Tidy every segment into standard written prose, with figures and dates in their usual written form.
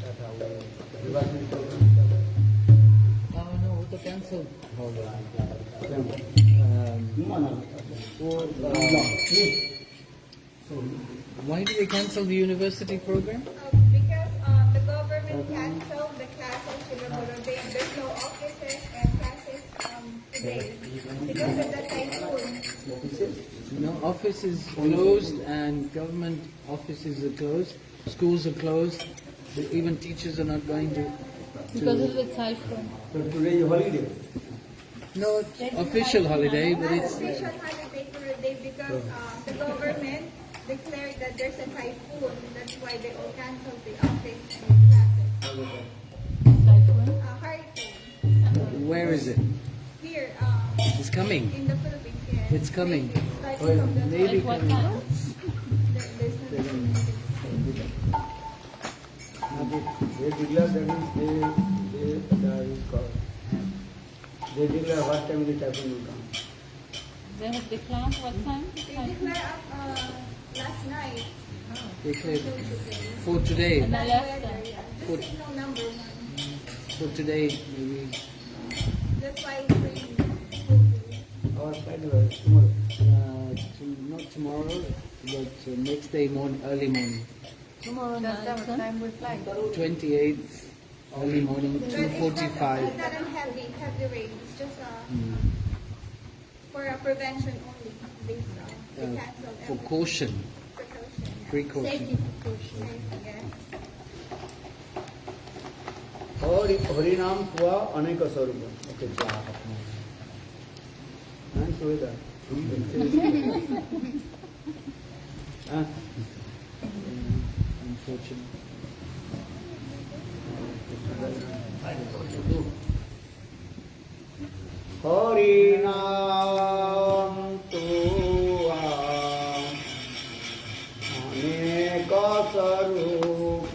रखा था वो रिवाइवल प्रोग्राम क्या हुआ? No, वो तो कैंसिल हो गया। माना वो why did they cancel the university program? Because the government canceled the classes in the Boroday. There's no offices and classes today because of the typhoon. No, office is closed and government offices are closed. Schools are closed. Even teachers are not going to. Because of the typhoon. So today is holiday. No, it's official holiday, but it's. Official holiday today because the government declared that there's a typhoon. That's why they all canceled the office and the classes. Typhoon. Hurricane Where is it? here It's coming. in the Philippines. Yes. It's coming. Starting from the Maybe Like what coming. time? there's nothing. They declare that they declare what time the typhoon will come. They have declared what time? They declared last night. Declared Till today. for today. And I left Weather, them. yeah. Good. Just signal number 1. For today, maybe. That's why it's raining. Or Friday, tomorrow. Not tomorrow, but next day morning, early morning. Tomorrow night. That's the time we fly. 28th, early morning, It's 2:45. not a heavy rain. It's just for a prevention only. They cancel For everything. caution, Precaution. precaution. Yeah. हरिनाम हुआ अनेक स्वरूप okay सुविधा Unfortunate. हरिनाम हुआ अनेक स्वरूप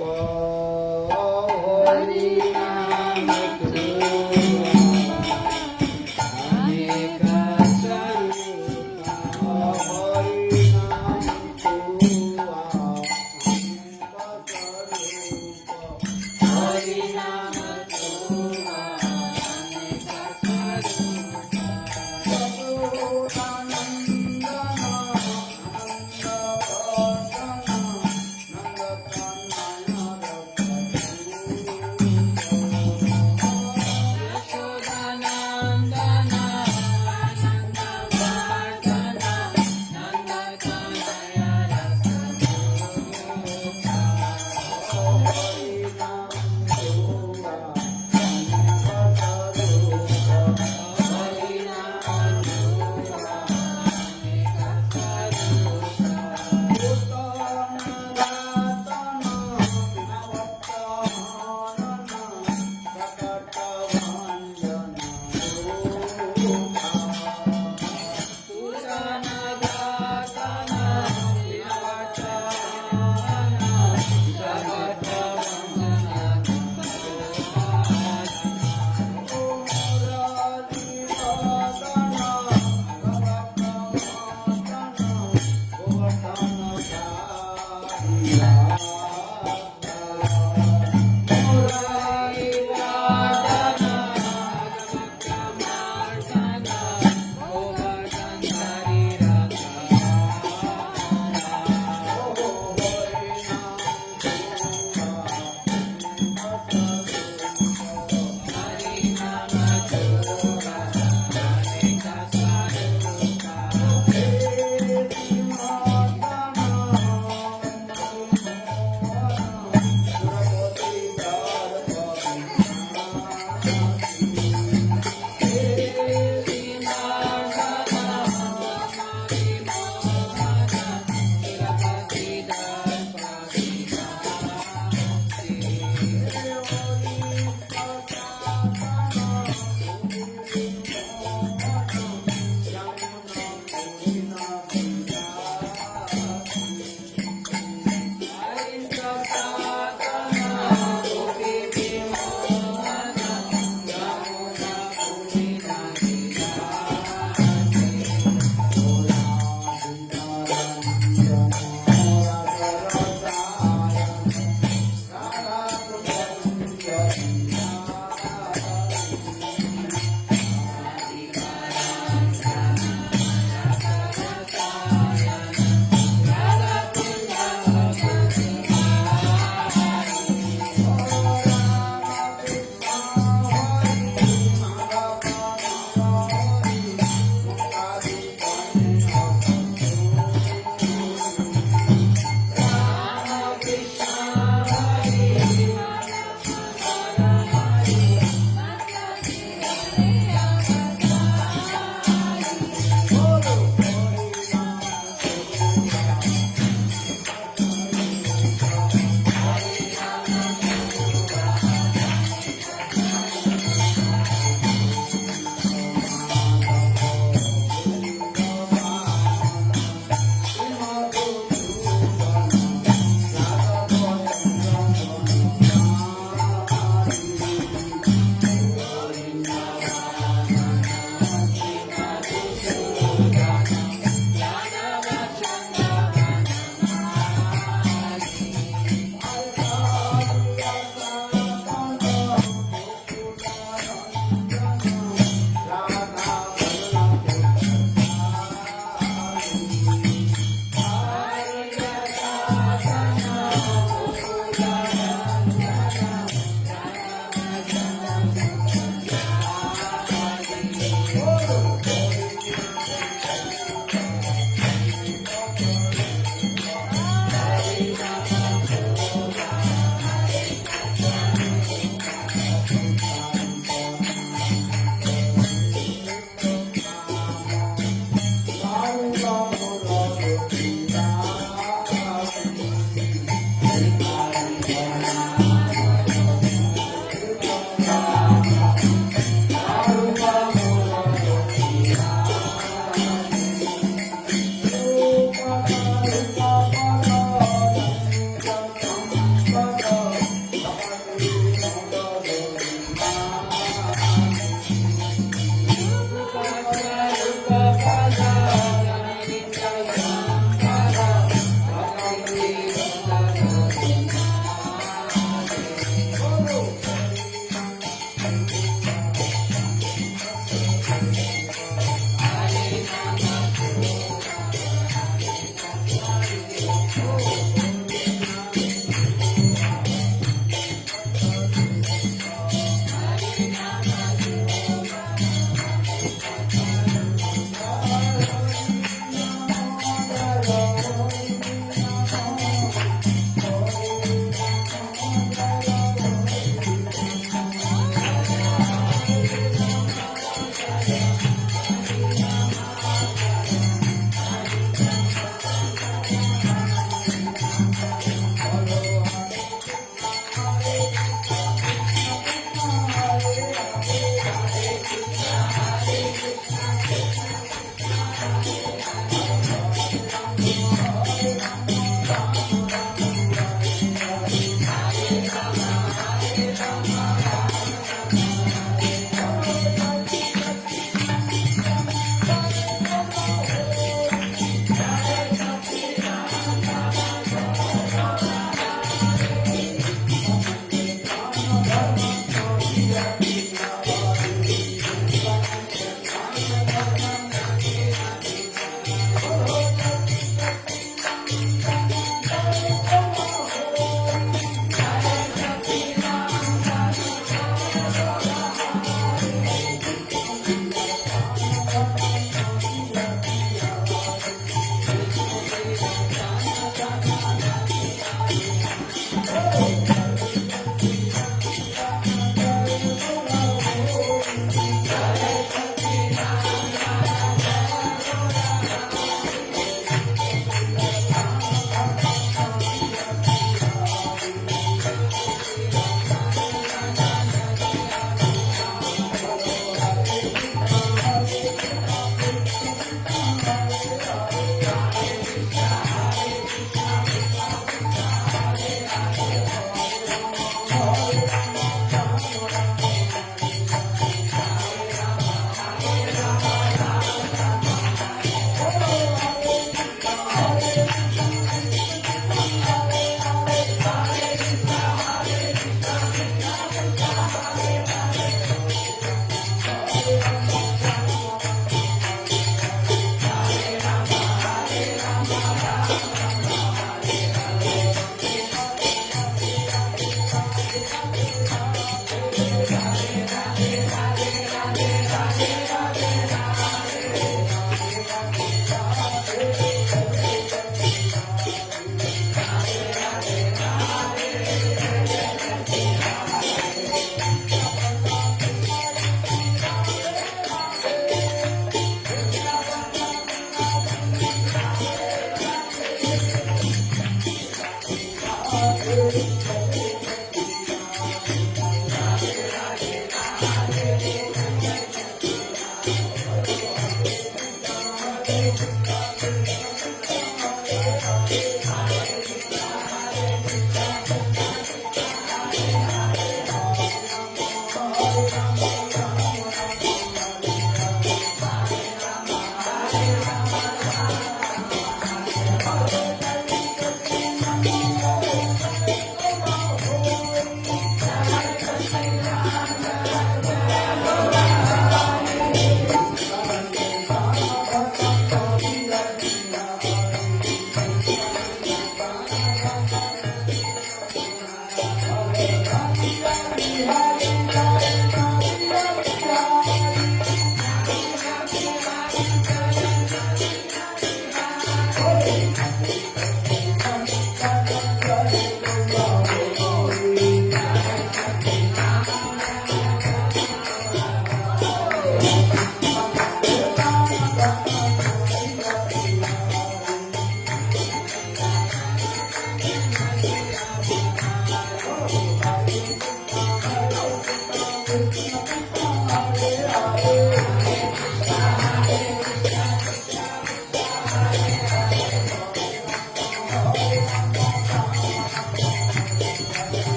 हरिनाम Hare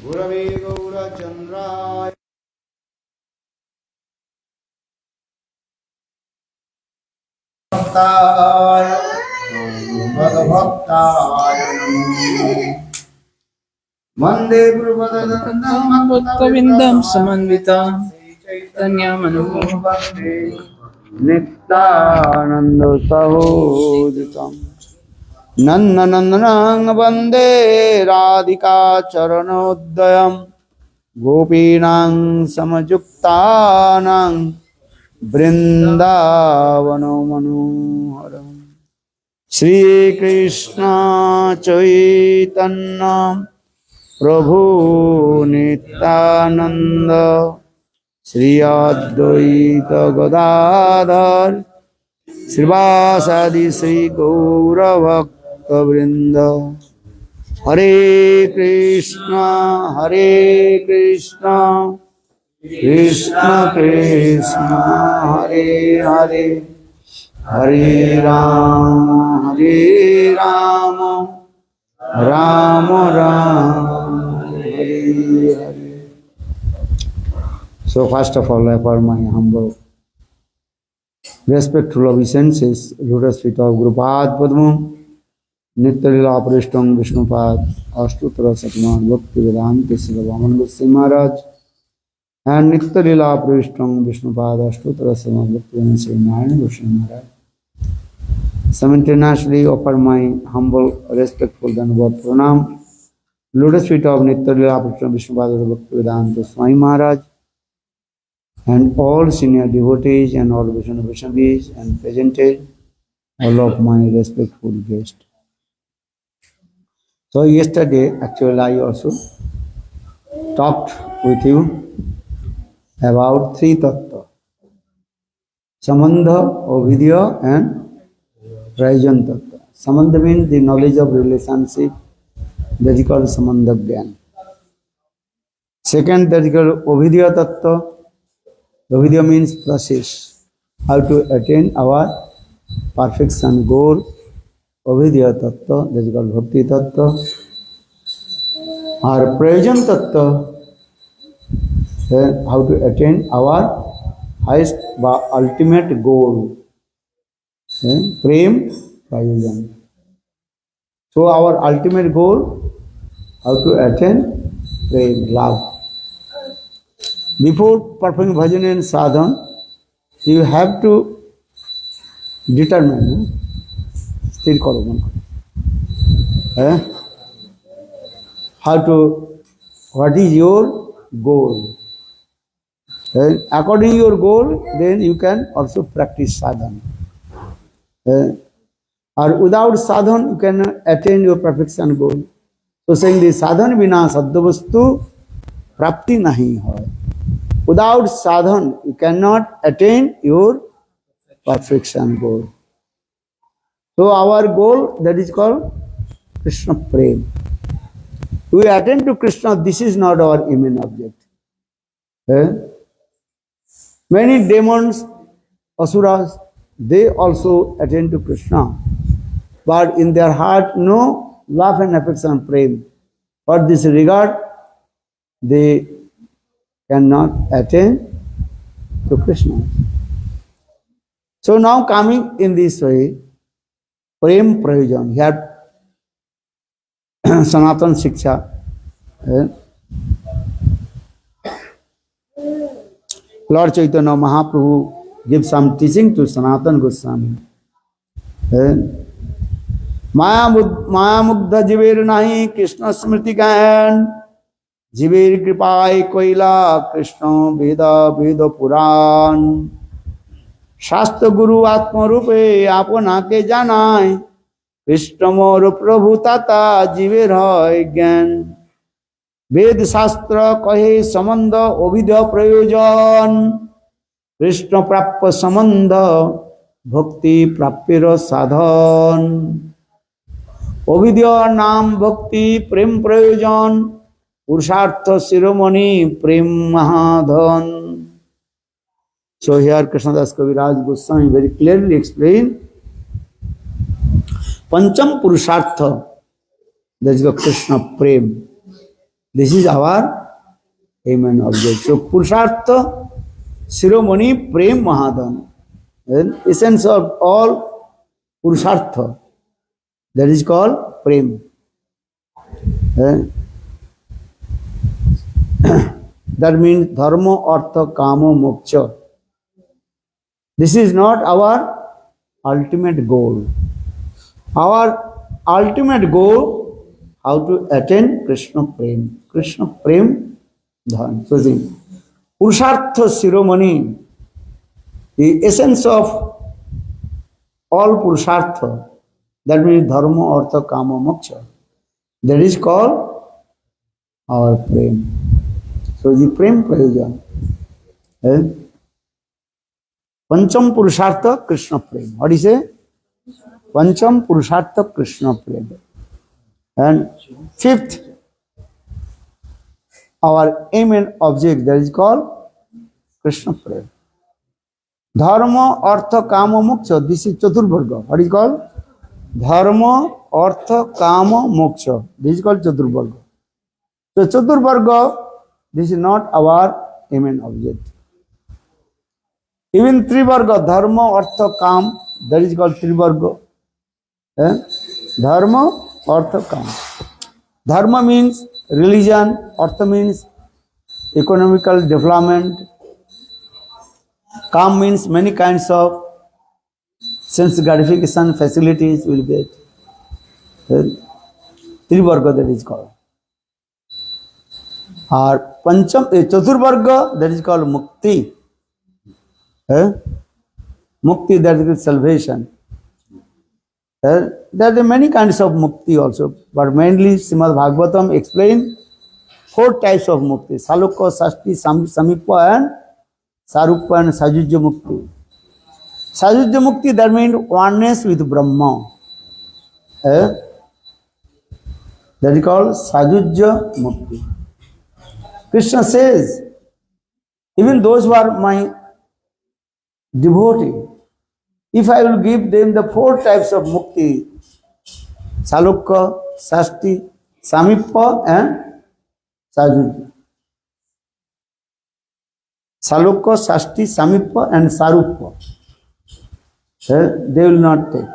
गुरवे गौरचन्द्राय भक्ताय भगभक्ताय वन्दे भक्तविन्दं समन्वितं तन्यामनुभवं नित्यानन्द सहोदितम् नन्दनन्दनं वन्दे राधिका चरणोदयं गोपीनां समयुक्तानां वृन्दावनमनोहरम् श्रीकृष्ण चैतन्य प्रभु नित्यानंद श्री अद्वैत गदाधर श्रीवासादि श्री गौरभक्तवृंद हरे Krishna Krishna Krishna Hare Hare Hare Ram Ram Ram Hare Hare. So first of all, I offer my humble respectful obeisances, lotus feet of Gurupad Padma, Nitya-lila Prishtam Vishnupad, Ashtutra Satman Bhakti Vedanta Sri Vaman Goswami Maharaj, and Nitya-lila Prishtam Vishnupad, Ashtutra Satman Bhakti Vedanta Sri Narayana Goswami Maharaj. Simultaneously offer my humble, respectful Dandavat Pranam, lotus feet of Nitya-lila Prishtam Vishnupad Bhakti Vedanta Swami Maharaj, and all senior devotees and all Vaishnavas and presented, all of my respectful guests. So yesterday, actually I also talked with you about three tattva. Sambandha, Avidya and Prayojan tattva. Sambandha means the knowledge of relationship, that is called Sambandha Gyan. Second, that is called Avidya tattva. Avidya means process, how to attain our perfection goal. Avidya tattva, that is called Bhakti tattva. Or Prayojan tattva, how to attain our highest ultimate goal. Prem Prayojan. So our ultimate goal, how to attain prem, love. Before performing bhajan and sadhan, you have to determine, what is your goal. According to your goal, then you can also practice sadhan. Or without sadhan, you can attain your perfection goal. So saying the sadhan bina saddhavastu prapti nahi hai. Without sadhan, you cannot attain your perfection goal. So our goal, that is called Krishna Prem. We attain to Krishna, this is not our main object. Many demons, asuras, they also attain to Krishna. But in their heart, no love and affection and prem. For this regard, they cannot attain to Krishna. So now coming in this way, Prem Prayojan, here Sanatan Shiksha. Lord Chaitanya Mahaprabhu gives some teaching to Sanatan Goswami. Maya Mugdha Jiver Nahi Krishna Smriti Gayan Jiver Kripai Koila Krishna Veda Puran Shastra Guru Atma Rupe Apana Ke Janai Krishna Mor Prabhu Tata Jiver Hai Gyan Ved Shastra Kahe Samandha Ovidya Prayojan Krishna Prapya Samandha Bhakti Prapira Sadhan Ovidya Nam Bhakti Prem Prayojan Purushartha Siromani Prem Mahadhan. So here Krishnadas Kaviraj Goswami very clearly explained Pancham Purushartha, that is the Krishna Prem. This is our aim and object. So Purushartha Shiromani Prem Mahadhan. The essence of all Purushartha, that is called Prem. That means Dharma, Artha, Kama, Moksha. This is not our ultimate goal. Our ultimate goal, how to attain Krishna Prem. Krishna Prem Dhan. So the Purushartha Shiromani, the essence of all Purushartha, that means Dharma, Artha, Kama, Moksha, that is called our Prem. So the Prem Prayojan. Pancham Purushartha Krishna Prem. What do you say? Pancham Purushartha Krishna Prem. And fifth, our aim and object, that is called Krishna Prem. Dharma, Artha, Kama, Moksha. This is Chaturvarga. What is called? Dharma, Artha, Kama, Moksha. This is called Chaturvarga. So Chaturvarga, this is not our aim and object. Even Trivarga, Dharma, Artha, Kam, that is called Trivarga. Dharma, Artha, Kam. Dharma means religion, Artha means economical development, Kam means many kinds of sense gratification facilities will get. Trivarga, that is called. Or Pancham, Chaturvarga, that is called Mukti. Mukti, that is salvation. There are many kinds of mukti also, but mainly Srimad Bhagavatam explain 4 types of mukti: Salukya, Sasti, Samipya, and Sarupya and Sajujya mukti. Sajujya mukti, that means oneness with Brahma. That is called Sajujya mukti. Krishna says, even those who are my devotee, if I will give them the 4 types of mukti, Salukya, Sasti, Samipya, and Sajujya. Salukya, Sasti, Samipya, and Sarupya. They will not take.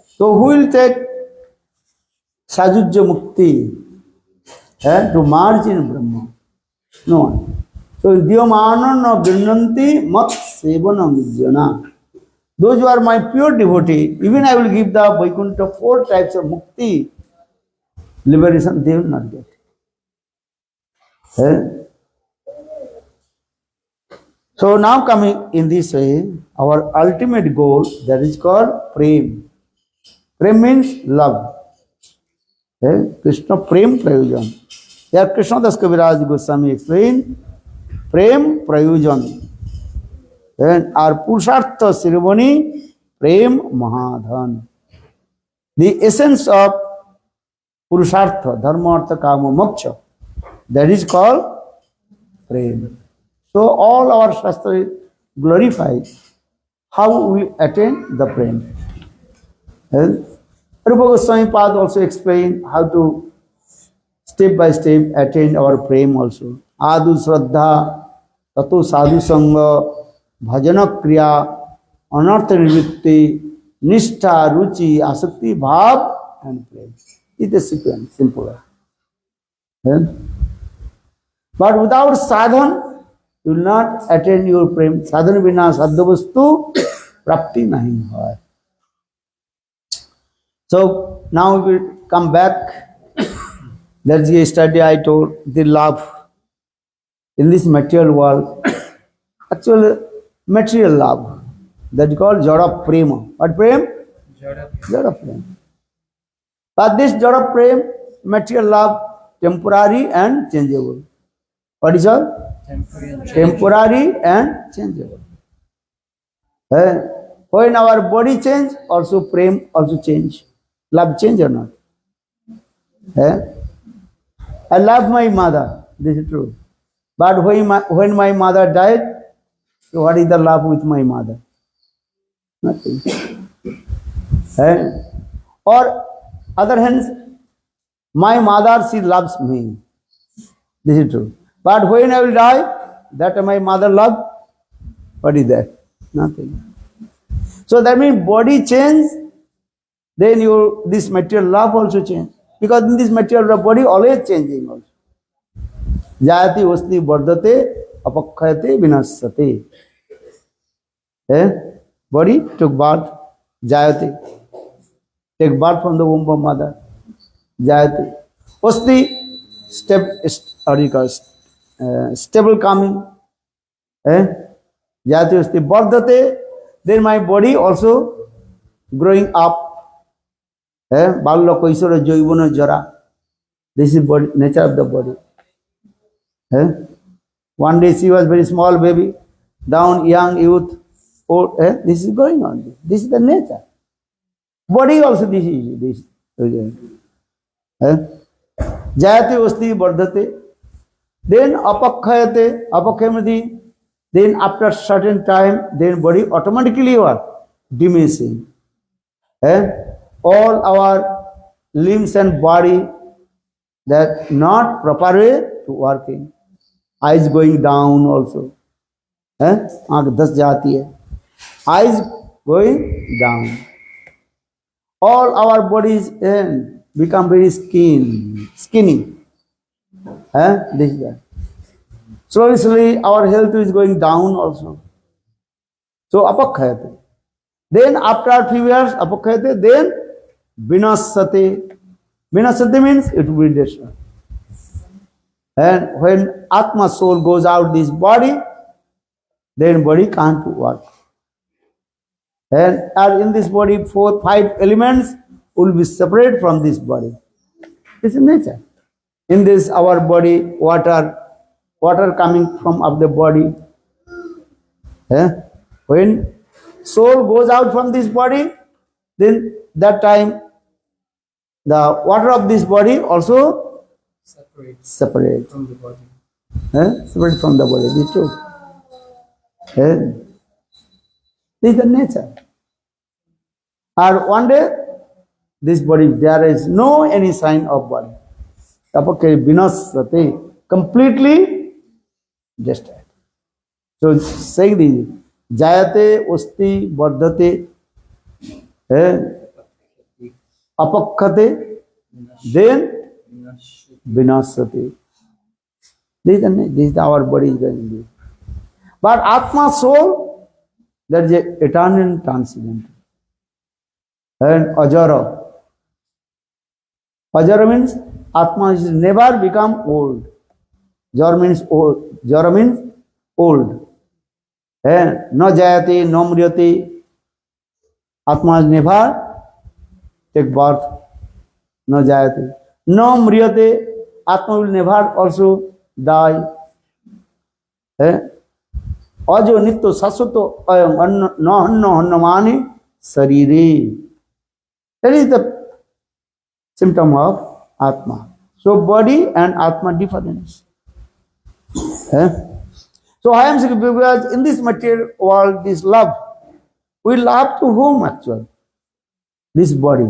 So who will take Sajujya mukti to merge in Brahma? No one. So Dhyamana Grinanti Mat Sevanam Vijjana. Those who are my pure devotee, even I will give the Vaikuntha 4 types of mukti, liberation, they will not get. So now coming in this way, our ultimate goal, that is called Prem. Prem means love. Krishna Prem Prayojan. Here Krishna Das Kaviraj Goswami explained Prem Prayojan. And our Purushartha Shiromani Prem Mahadhan. The essence of Purushartha, Dharma, Artha, Kama, Moksha, that is called Prem. So all our Shastra glorify how we attain the Prem. Rupa Goswami Pad also explained how to step by step attain our Prem also. Adu Shraddha, Tato Sadhu Sangha, Bhajana Kriya, Anartha Nivritti, Nishtha, Ruchi, Asakti, Bhav, and Prem. It is sequence, simple. But without sadhan, you will not attain your Prem. Sadhan bina saddhavastu prapti nahi hoy. So now we will come back. That's the study I told, the love in this material world. Actually, material love. That is called Jada Prema. What Prem? Jada Prema. But this Jada Prema, material love, temporary and changeable. What is all? Temporary and changeable. When our body change, also Prem also change. Love change or not? I love my mother, this is true. But when my mother died, so what is the love with my mother? Nothing. Or other hands, my mother, she loves me. This is true. But when I will die, that my mother love, what is that? Nothing. So that means body change, then your this material love also change. Because in this material body always changing also. Jayati vasti vardhate apakhayate vinasate. Body took birth, jayati. Take birth from the womb of mother. Jayati. Vasti stable coming. Jayati vasti vardhate. Then my body also growing up. Balya Kaisara Jaivana Jara. This is body, nature of the body. One day she was very small baby, down young youth, old. This is going on. This is the nature. Body also this is. Jayati vasti vardhate. Then apakhayate. Apakhayamati. Then after certain time, then body automatically what? Diminishing. All our limbs and body that not proper way to working. Eyes going down also. आँख धस जाती है. Eyes going down. All our bodies become very skinny. This is that. Slowly our health is going down also. So apakhayate. Then after few years apakhayate, then vinasate. Vinasate means it will be destroyed. And when Atma soul goes out this body, then body can't work. And in this body 4-5 elements will be separate from this body. This is nature. In this our body, water coming from of the body. When soul goes out from this body, then that time the water of this body also separate from the body. Separate from the body. This is true. This is the nature. And one day, this body, there is no any sign of body. Vinasate, completely destroyed. So saying this, jayate usti vardhate, apakhate, then vinasate. This is our body is going to be. But Atma soul, that is eternal and transcendental. And ajara. Ajara means Atma is never become old. Jara means old. Jara means old. No jayati, no mriyati. Atma is never take birth. No jayati. No mriyate. Atma will never also die. Ajo nitto sasato ayam no hannamani sarire. That is the symptom of Atma. So body and Atma difference. So I am saying because in this material world, this love, we love to whom actually? This body.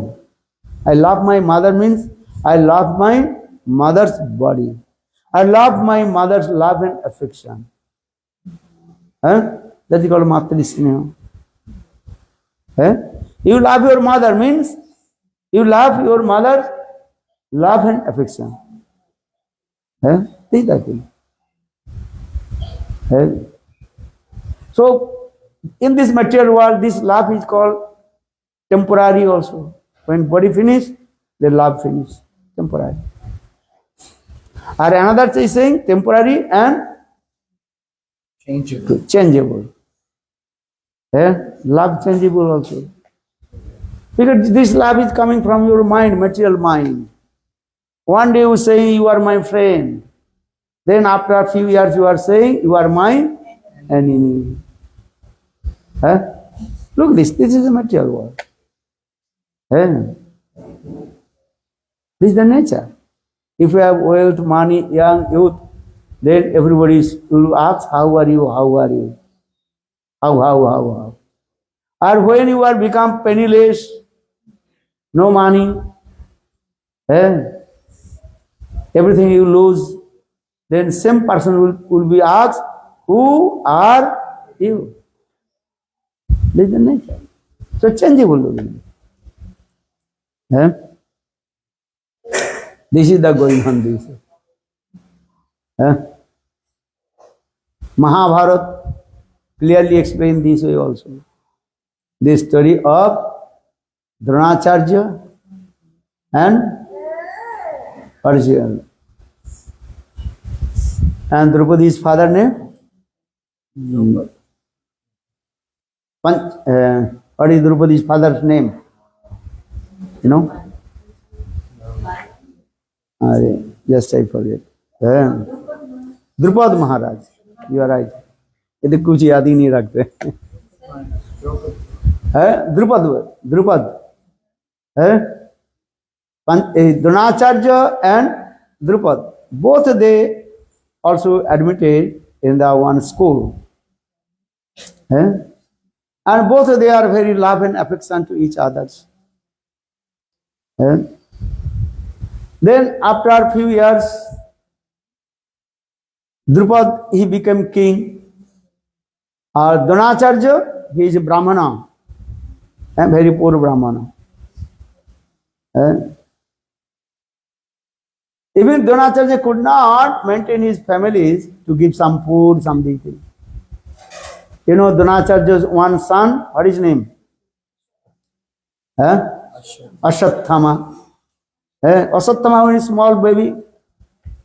I love my mother means I love my mother's body. I love my mother's love and affection. That is called Matri Sneha. You love your mother means you love your mother's love and affection. This is the thing. So, in this material world, this love is called temporary also. When body finish, the love finish. Temporary. Or another is saying temporary and changeable. Love changeable also. Because this love is coming from your mind, material mind. One day you say you are my friend. Then after a few years you are saying you are my enemy. Look this is the material world. This is the nature. If you have wealth, money, young, youth, then everybody will ask, how are you, how are you? How? Or when you are become penniless, no money, everything you lose, then same person will be asked, who are you? This is the nature. So changeable. Eh? This is the going on this. Eh? Mahabharata clearly explained this way also. The story of Dronacharya and Arjuna. And Draupadi's father name? What is Draupadi's father's name? You know? Just I forget. Drupad Maharaj. You are right. ये कुछ याद ही नहीं रखते है द्रुपद है Dronacharya and Drupad, both they also admitted in the one school, and both they are very love and affection to each others. Then after a few years, Drupad he became king. Dronacharya, he is a Brahmana, a very poor Brahmana. Even Dronacharya could not maintain his families to give some food, something. You know, Dronacharya's one son, what is his name? Ashwathama. Ashwathama, when he is small baby,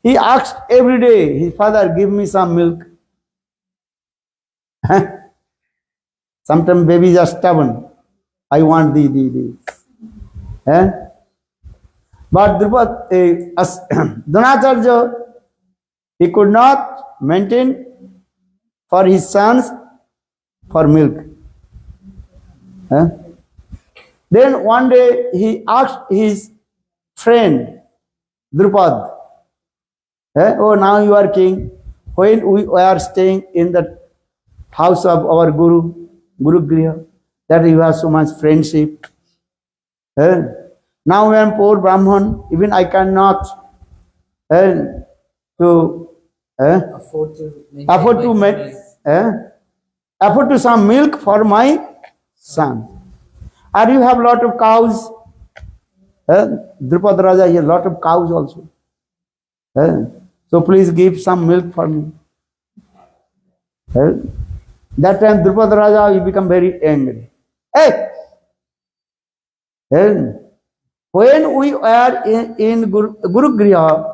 he asked every day, his father, give me some milk. Sometimes babies are stubborn. I want the. But Dronacharya, he could not maintain for his sons for milk. Then one day he asked his friend Drupad, oh, now you are king. When we are staying in the house of our Guru Griha, that you have so much friendship. Now I am poor Brahman, even I cannot afford to some milk for my son. And you have lot of cows. Drupad Raja, he has lot of cows also. So please give some milk for me. That time Drupad Raja, he become very angry. When we are in Guru Griha,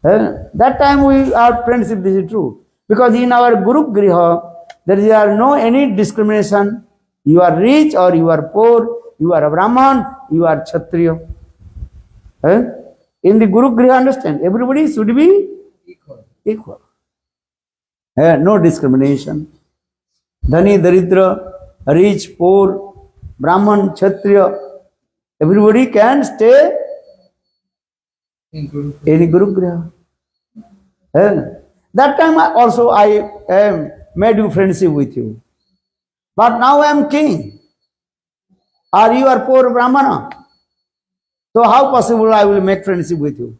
that time we are friendship, this is true. Because in our Guru Griha, there is no any discrimination. You are rich or you are poor, you are a Brahman, you are Kshatriya. In the Guru Griha, understand, everybody should be equal. No discrimination. Dhani, Daridra, rich, poor, Brahman, Kshatriya, everybody can stay in Guru Griha. That time also I made you friendship with you. But now I am king. Or you are poor Brahmana. So how possible I will make friendship with you?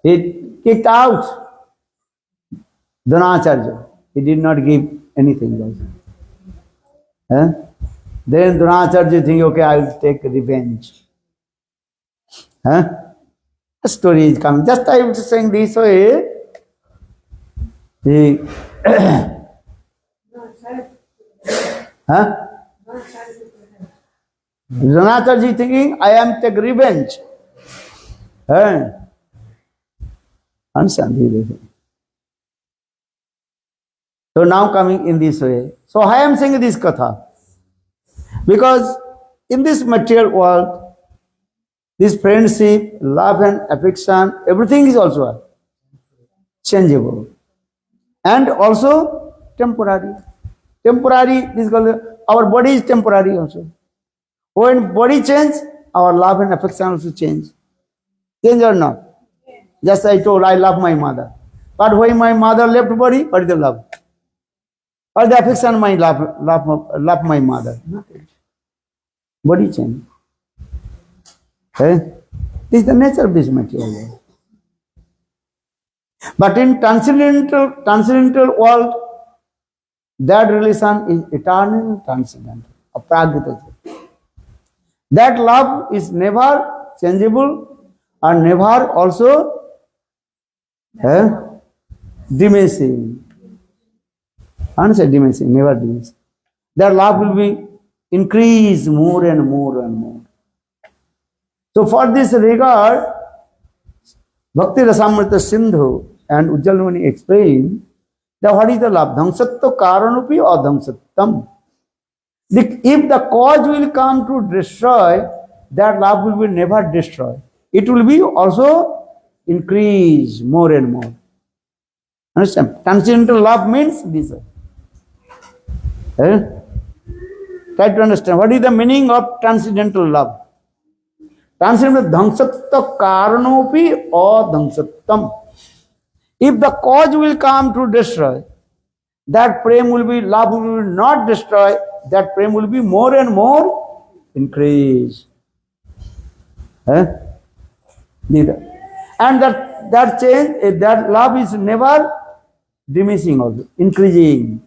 He kicked out Dronacharya. He did not give anything else. Then Dronacharya think, okay, I will take revenge. The story is coming. Just I was saying this way. Dronacharya thinking, I am take revenge. Understand? So now coming in this way. So I am saying this katha. Because in this material world, this friendship, love and affection, everything is also changeable. And also temporary. Temporary, this is called, our body is temporary also. When body change, our love and affection also change. Change or not? Just I told, I love my mother. But when my mother left body, what is the love? Or the affection my love my mother? Nothing. Body change. This is the nature of this material world. But in transcendental world, that relation is eternal and transcendental, apragrita. That love is never changeable and never also diminishing. Answer diminishing, never diminishing. That love will be increased more and more and more. So for this regard, Bhakti Rasamrita Sindhu and Ujjwal Muni explain that what is the love? Dhangsatva karanupi or dhangsattam. If the cause will come to destroy, that love will be never destroyed. It will be also increase more and more. Understand? Transcendental love means this. Try to understand what is the meaning of transcendental love. Transcendental dhangsatva karanopi or dhangsattam. If the cause will come to destroy, that prem will be, love will not destroy, that prem will be more and more increased. Neither. And that change, that love is never diminishing also, increasing.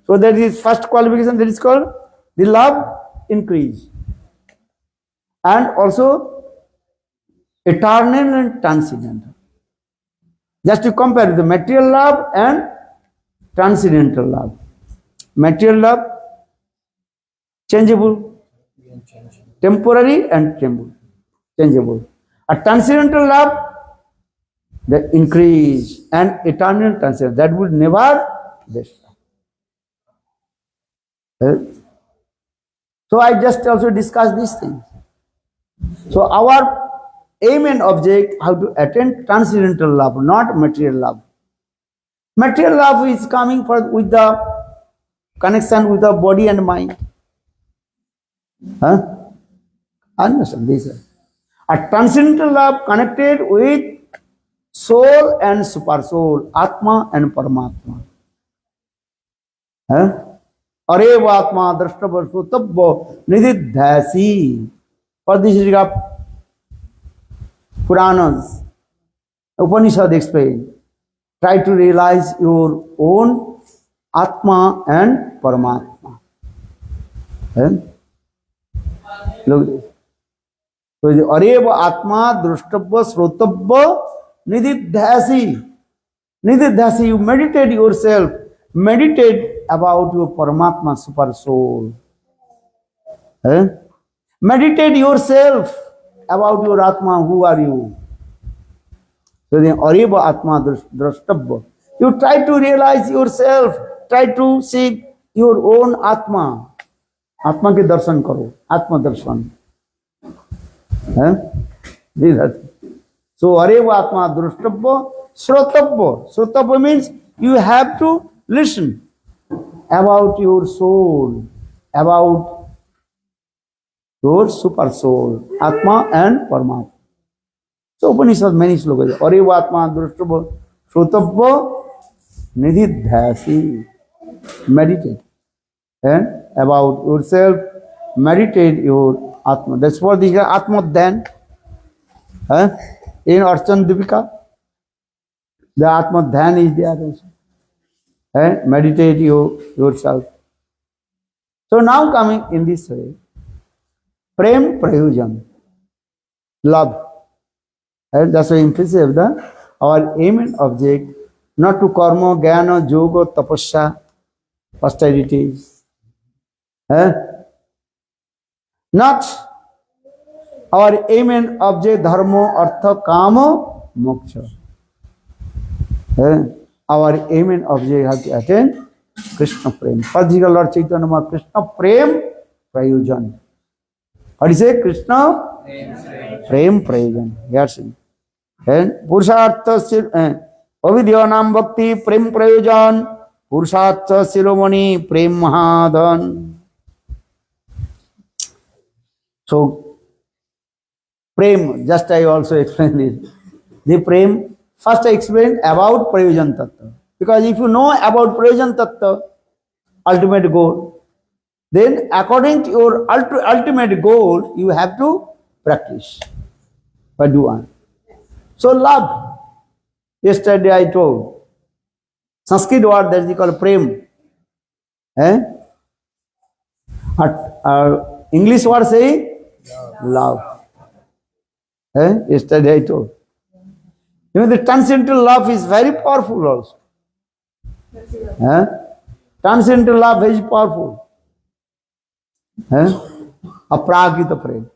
So that is first qualification, that is called the love increase. And also eternal and transcendental. Just to compare the material love and transcendental love. Material love, changeable, temporary and changeable. A transcendental love, the increase and eternal transcendental, that would never destroy. So I just also discussed these things. So our aim and object, how to attain transcendental love, not material love. Material love is coming with the connection with the body and mind. Understand this? A transcendental love connected with soul and super soul, Atma and Paramatma. Arev Atma Drashtava Shrutavya Nididhyasi. For this regard, Puranas, Upanishad explain, try to realize your own Atma and Paramatma. Look at this. So the Areva Atma Drushtavya Shrotavya Nididhyasi. Nididhyasi, you meditate yourself, meditate about your Paramatma super soul. Meditate yourself about your Atma, who are you? So the Areva Atma Drashtavya. You try to realize yourself, try to see your own Atma. Atma ke darshan karo, Atma darshan. So Areva Atma Drashtavya Shrotavya. Shrotavya means you have to listen about your soul, about your super soul, Atma and Paramatma. So Upanishad many slokas. Areva Atma Drashtavya Shrotavya Nididhyasi. Meditate. And about yourself, meditate your Atma. That's what the Atma Dhyan. In Archan Dipika, the Atma Dhyan is there also. Meditate yourself. So now coming in this way, Prem Prayojan, love. And that's the emphasis of our aim and object, not to karma, jnana, yoga, tapasya, austerities. Not our aim and object, dharma, artha, kama, moksha. Our aim and object have to attain Krishna Prem. First, Lord Chaitanya, Krishna Prem Prayojan. What is it? Krishna Prem Prayojan. Yes. And Purushartha Avidyanam Bhakti Prem Prayojan. Purushartha Siromani Prem Mahadhan. So, Prem, just I also explained this. The Prem, first I explained about Prayojan Tattva. Because if you know about Prayojan Tattva, ultimate goal, then according to your ultimate goal, you have to practice. What do you want? So love. Yesterday I told. Sanskrit word that is called prem. Eh? English word say love. Eh? Yesterday I told. Even the transcendental love is very powerful also. Eh? Transcendental love is powerful. Eh? Apragita prem.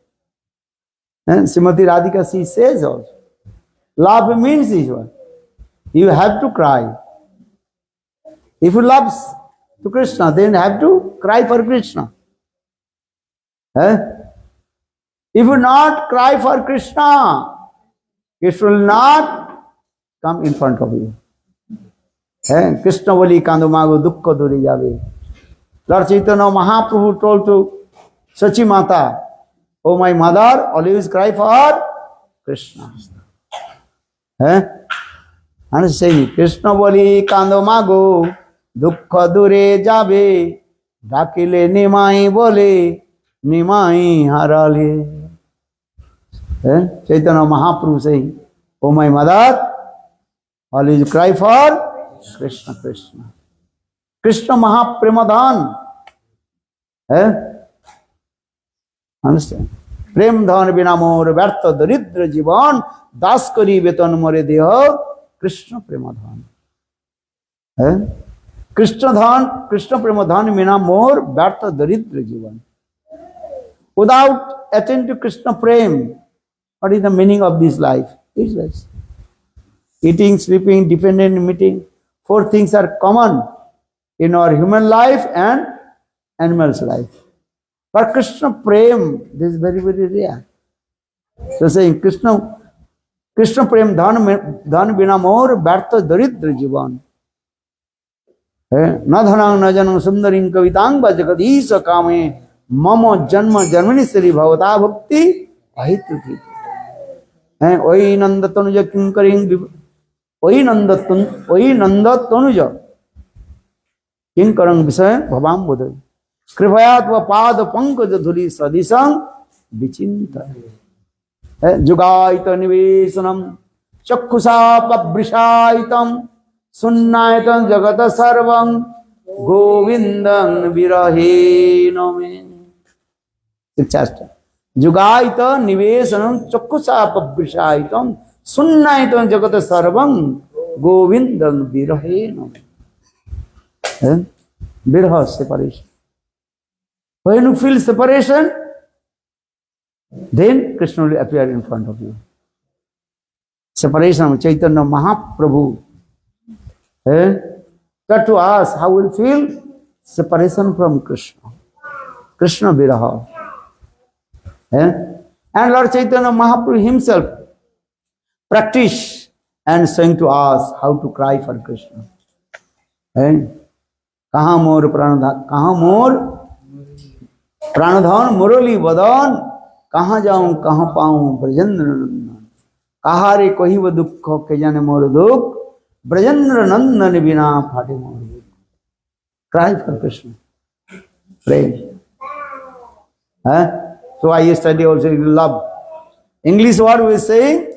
Srimati Radhika, she says also. Love means this one. You have to cry. If you love to Krishna, then you have to cry for Krishna. Eh? If you not cry for Krishna, Krishna will not come in front of you. Eh? Krishna boli kando mago dukkha duri jabe. Lord Chaitanya Mahaprabhu told to Sachi Mata, "Oh my mother, always cry for Krishna." Eh? Understand? Krishna boli kando mago dukkha dure jabe. Dakile nimai bole nimai harale. Chaitanya Mahaprabhu saying, "Oh my mother, always cry for Krishna, Krishna." Krishna Mahapremadhan. Understand? Prem dhan bina mor vyartha daridra jivan das kari betan more deha Krishna premadhan. Krishna premadhan bina mor vyartha daridra jivan. Without attending to Krishna prem, what is the meaning of this life? It's less. Eating, sleeping, dependent, meeting. 4 things are common in our human life and animal's life. But Krishna prem, this is very, very rare. So saying Krishna prem dhan bina mor vyartha daridra jivan. Na dhanang na janam sundarim kavitang jagadisha kame mama janma janmani sri bhavata bhakti ahituki. Oi nanda tanuja kinkaring oi nanda tanuja kinkarang visaya bhavam bodhay. Kripayatva pada pankaj dhuli sadisang vichinta. Jugaita nivesanam chakkusa pabhrishaitam sunnaitam jagata sarvam govindam virahe name. 6th chapter. Jugaita nivesanam chakkusa pabhrishaitam sunnaitam jagata sarvam govindam virahe name. Viraha, separation. When you feel separation, then Krishna will appear in front of you. Separation of Chaitanya Mahaprabhu. That to us, how we feel separation from Krishna. Krishna Viraha. And Lord Chaitanya Mahaprabhu himself practiced and saying to us how to cry for Krishna. Kaha mor pranadhan murali vadan kaha jaun kaha paun brajendra nandan kahare kohiva dukkha ke jane mor dukh brajendra nandan bina phate mor dukh. Cry for Krishna. Pray. So I study also love. English word we say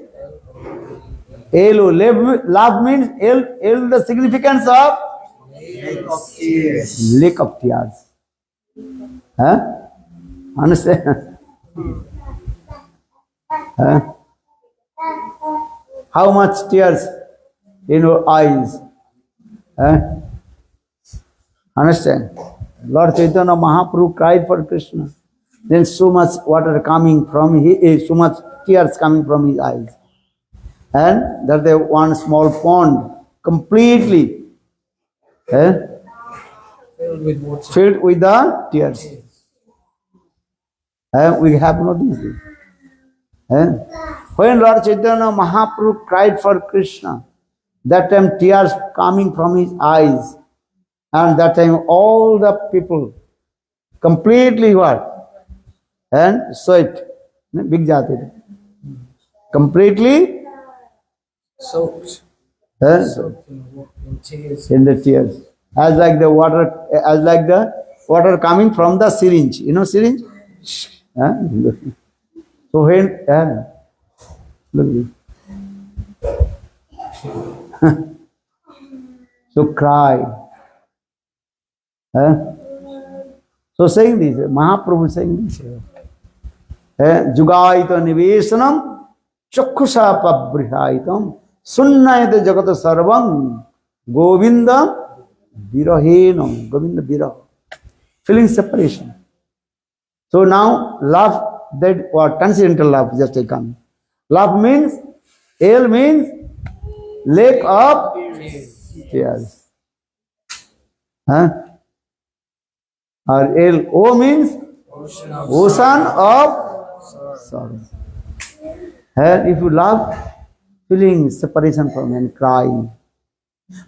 elo. Love means el the significance of Lake of tears. lake of tears. Understand? How much tears in your eyes? Understand? Lord Chaitanya Mahaprabhu cried for Krishna. Then so much water coming from his, so much tears coming from his eyes. And that there one small pond completely filled with the tears. We have no these things. When Lord Chaitanya Mahaprabhu cried for Krishna, that time tears coming from his eyes, and that time all the people completely what? And sweat. Big jati. Completely Soaked. soaked In tears. in the tears. As like the water coming from the syringe. You know syringe? So when Look at it. So cry. So saying this, Mahaprabhu saying this. Jugaita nivesanam chakkhusa pabrihaitam sunnayate jagata sarvam govinda virahenam. Govinda viraha. Feeling separation. So now love, that or transcendental love just taken. Love means, L means lake of tears. Or L, O means ocean of sorrow. If you love, feeling separation from and crying.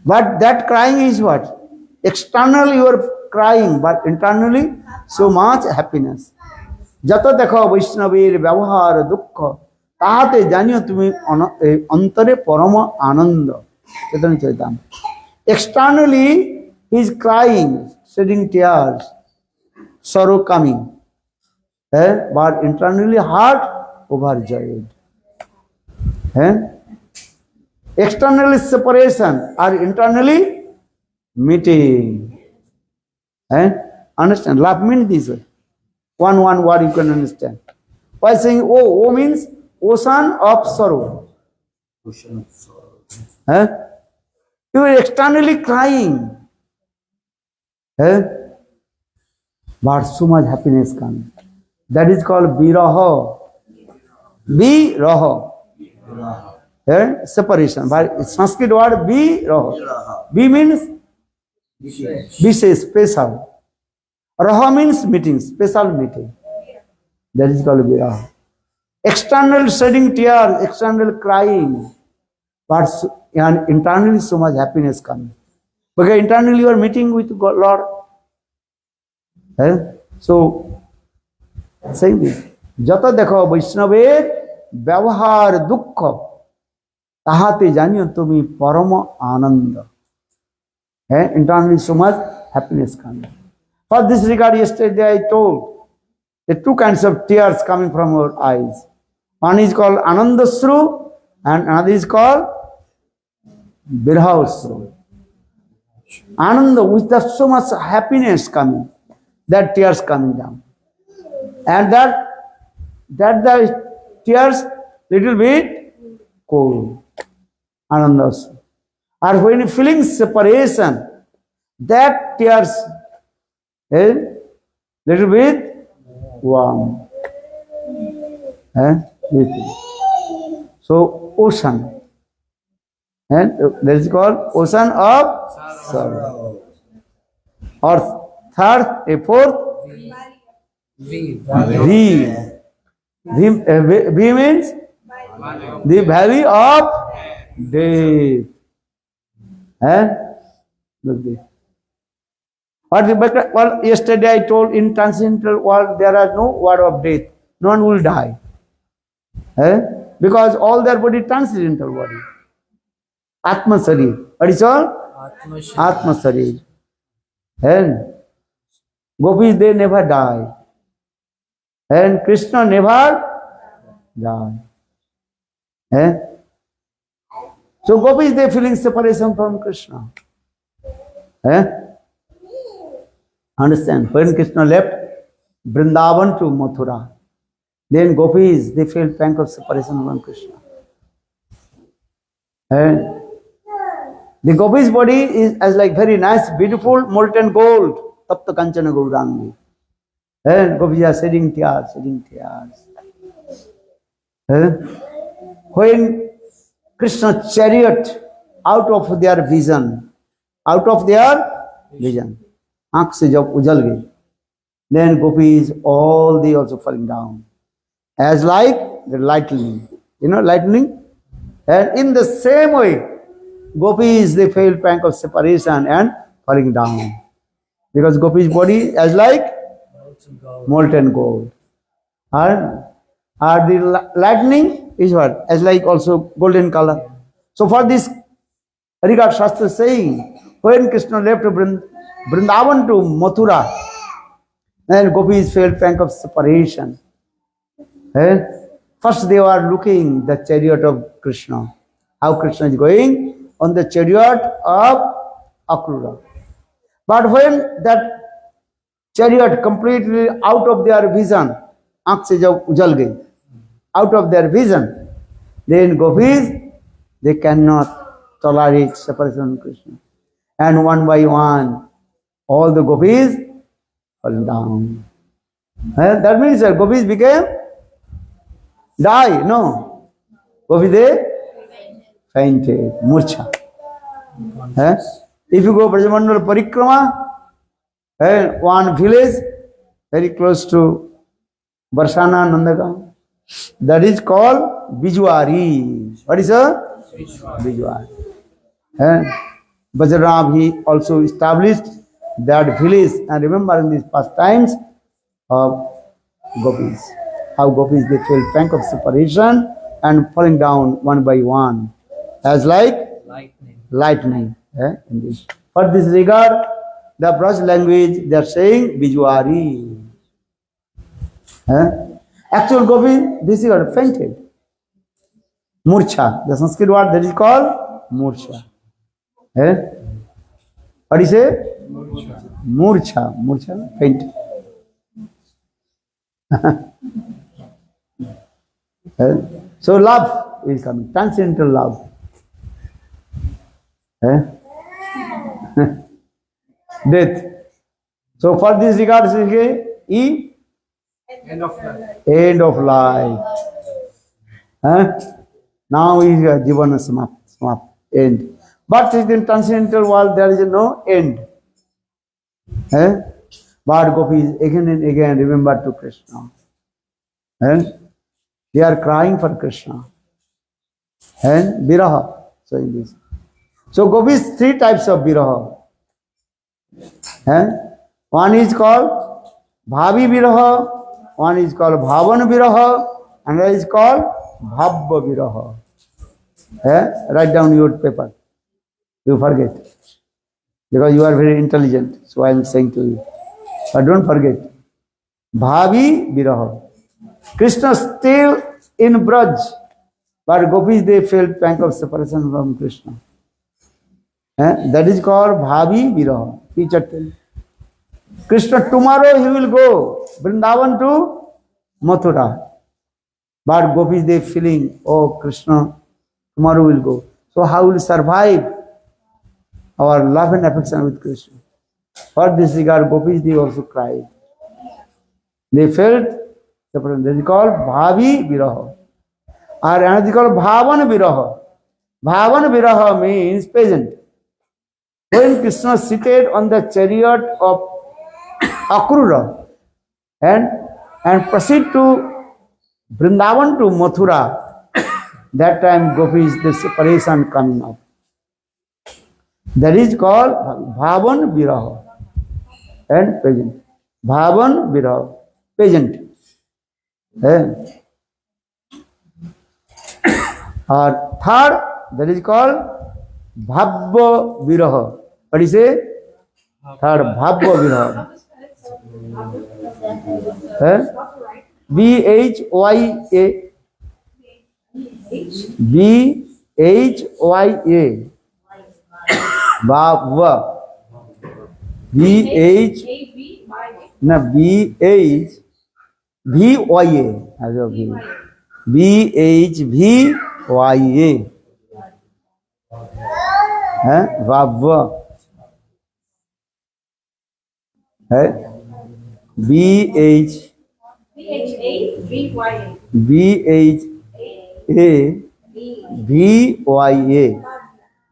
But that crying is what? Externally you are crying, but internally so much happiness. Jato dekho Vaishnavir vyavahar dukkha tahate janyo tumi antare parama ananda. Chaitanya Charitamrita. Externally he is crying, shedding tears, sorrow coming. But internally heart overjoyed. Externally separation or internally meeting. Understand? Love means this way. One word you can understand. By saying O means ocean of sorrow. Ocean of sorrow. You are externally crying. But so much happiness comes. That is called viraha. Viraha. Separation. But Sanskrit word viraha. V means Vishesh, special. Raha means meeting, special meeting. That is called viraha. External shedding tears, external crying, but internally so much happiness comes. Because internally you are meeting with God, Lord. So, saying this, Jata dekho Vaishnavir vyavahar dukkha tahate janyo tumi parama ananda. Internally so much happiness comes. For this regard, yesterday I told the two kinds of tears coming from our eyes. One is called Anandasru and another is called Birhausru. Ananda, with that so much happiness coming, that tears coming down. And that the tears little bit cold. Anandasru. Or when feeling separation, that tears little bit warm. So ocean. And that is called ocean of sorrow. Or third, a fourth, V. V means the valley of death. Look this. Well, yesterday I told in transcendental world there are no word of death. No one will die. Because all their body transcendental body. Atma Sarir. What is all? Atma Sarir. And gopis, they never die. And Krishna never died. So gopis, they feeling separation from Krishna. Understand? When Krishna left Vrindavan to Mathura, then gopis, they felt pang of separation from Krishna. And the gopis' body is as like very nice, beautiful, molten gold. Tapta Kanchana Gaurangi. And gopis are shedding tears, shedding tears. When Krishna's chariot out of their vision, आँख से जब उजल गई, then gopis all they also falling down, as like the lightning, lightning. And in the same way, gopis, they feel pang of separation and falling down, because gopis' body as like molten gold, and the lightning is what? As like also golden color. So for this regard, Shastra saying, when Krishna left Vrindavan to Mathura, then gopis felt pang of separation. First they were looking the chariot of Krishna. How Krishna is going on the chariot of Akrura. But when that chariot completely out of their vision, आँख से जब उजल गई, out of their vision, then gopis, they cannot tolerate separation of Krishna. And one by one, all the gopis fell down. That means that gopis became die, no. Gopis they fainted, murcha. If you go Brajamandal Parikrama, one village very close to Barsana Nandagaon, that is called Bijuari. What is a Bijuari? Bajrang, he also established that village, and remember in these past times of gopis, how gopis they felt pang of separation and falling down one by one as like lightning. In this. For this regard, the Braj language they are saying Bijuari. Actual gopis, this is what fainted. Murcha, the Sanskrit word that is called Murcha. What is it? Murcha. Murcha, faint. So love is coming, transcendental love. Death. So for this regard, E, End of life. end of life. Now is Jivana Samap, end. But in transcendental world there is no end. But gopis again and again remember to Krishna. They are crying for Krishna. And Viraha. So in this. So gopis, three types of Viraha. One is called Bhavi Viraha, one is called Bhavan Viraha, another is called Bhavva Viraha. Write down your paper. You forget. Because you are very intelligent, so I am saying to you. But don't forget. Bhavi Viraha. Krishna still in Braj, but gopis they felt pang of separation from Krishna. That is called Bhavi Viraha. Future tense. Krishna tomorrow he will go Vrindavan to Mathura. But gopis they feeling, oh Krishna tomorrow will go. So how will survive our love and affection with Krishna? For this regard, gopis they also cried. They felt separate. That is called Bhavi Viraha. Or another is called Bhavan Viraha. Bhavan Viraha means peasant. When Krishna seated on the chariot of Akrura and proceed to Vrindavan to Mathura, that time gopis the separation coming up. That is called Bhavan Viraha and peasant. Bhavan Viraha, peasant. Or third, that is called Bhavva Viraha. What is it? Third, Bhavva Viraha. B-H-Y-A. B-H-Y-A. Bhavva. B-H. No, B-H. V-Y-A. B-H-V-Y-A. Bhavva. B-H. B-H-A-V-Y-A.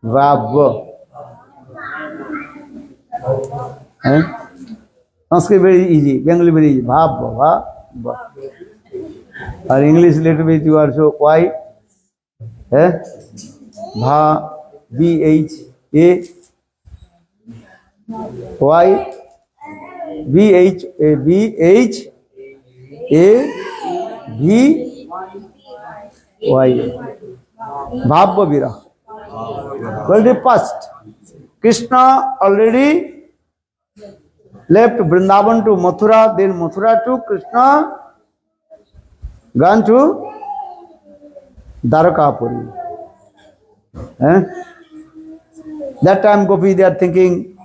Bhavva. Sanskrit very easy, Bengali very easy. Bhavva. Or English little bit you are so quiet. Bha. B-H-A-Y. B-H-A-V-Y-A. Bhavva Viraha. Already past. Krishna already left Vrindavan to Mathura, then Mathura to Krishna gone to Dwarakapuri. That time Gopi, they are thinking,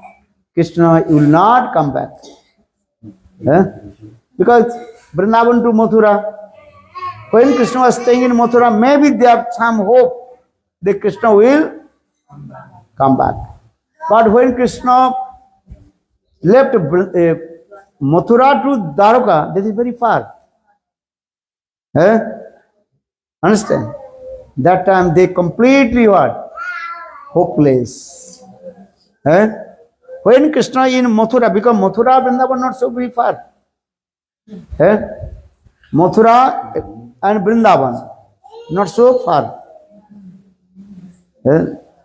Krishna, you will not come back. Because Vrindavan to Mathura, when Krishna was staying in Mathura, maybe they have some hope that Krishna will come back. But when Krishna left Mathura to Dwaraka, that is very far. Understand? That time they completely what? Hopeless. When Krishna in Mathura, because Mathura Vrindavan not so very far. Mathura and Vrindavan not so far.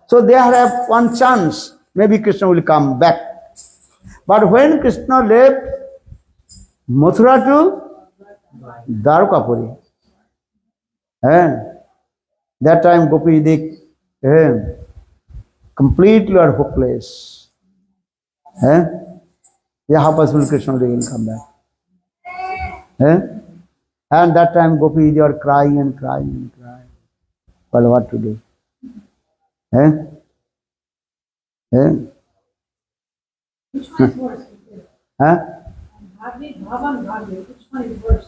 So they have one chance. Maybe Krishna will come back. But when Krishna left Mathura to Dwarakapuri, that time Gopi, they completely are hopeless. Yeah, how possible Krishna will come back? And that time Gopi, they are crying and crying and crying. Well, what to do? Which one is worse? Bhavi, Bhavan, Bhavi. Which one is worse?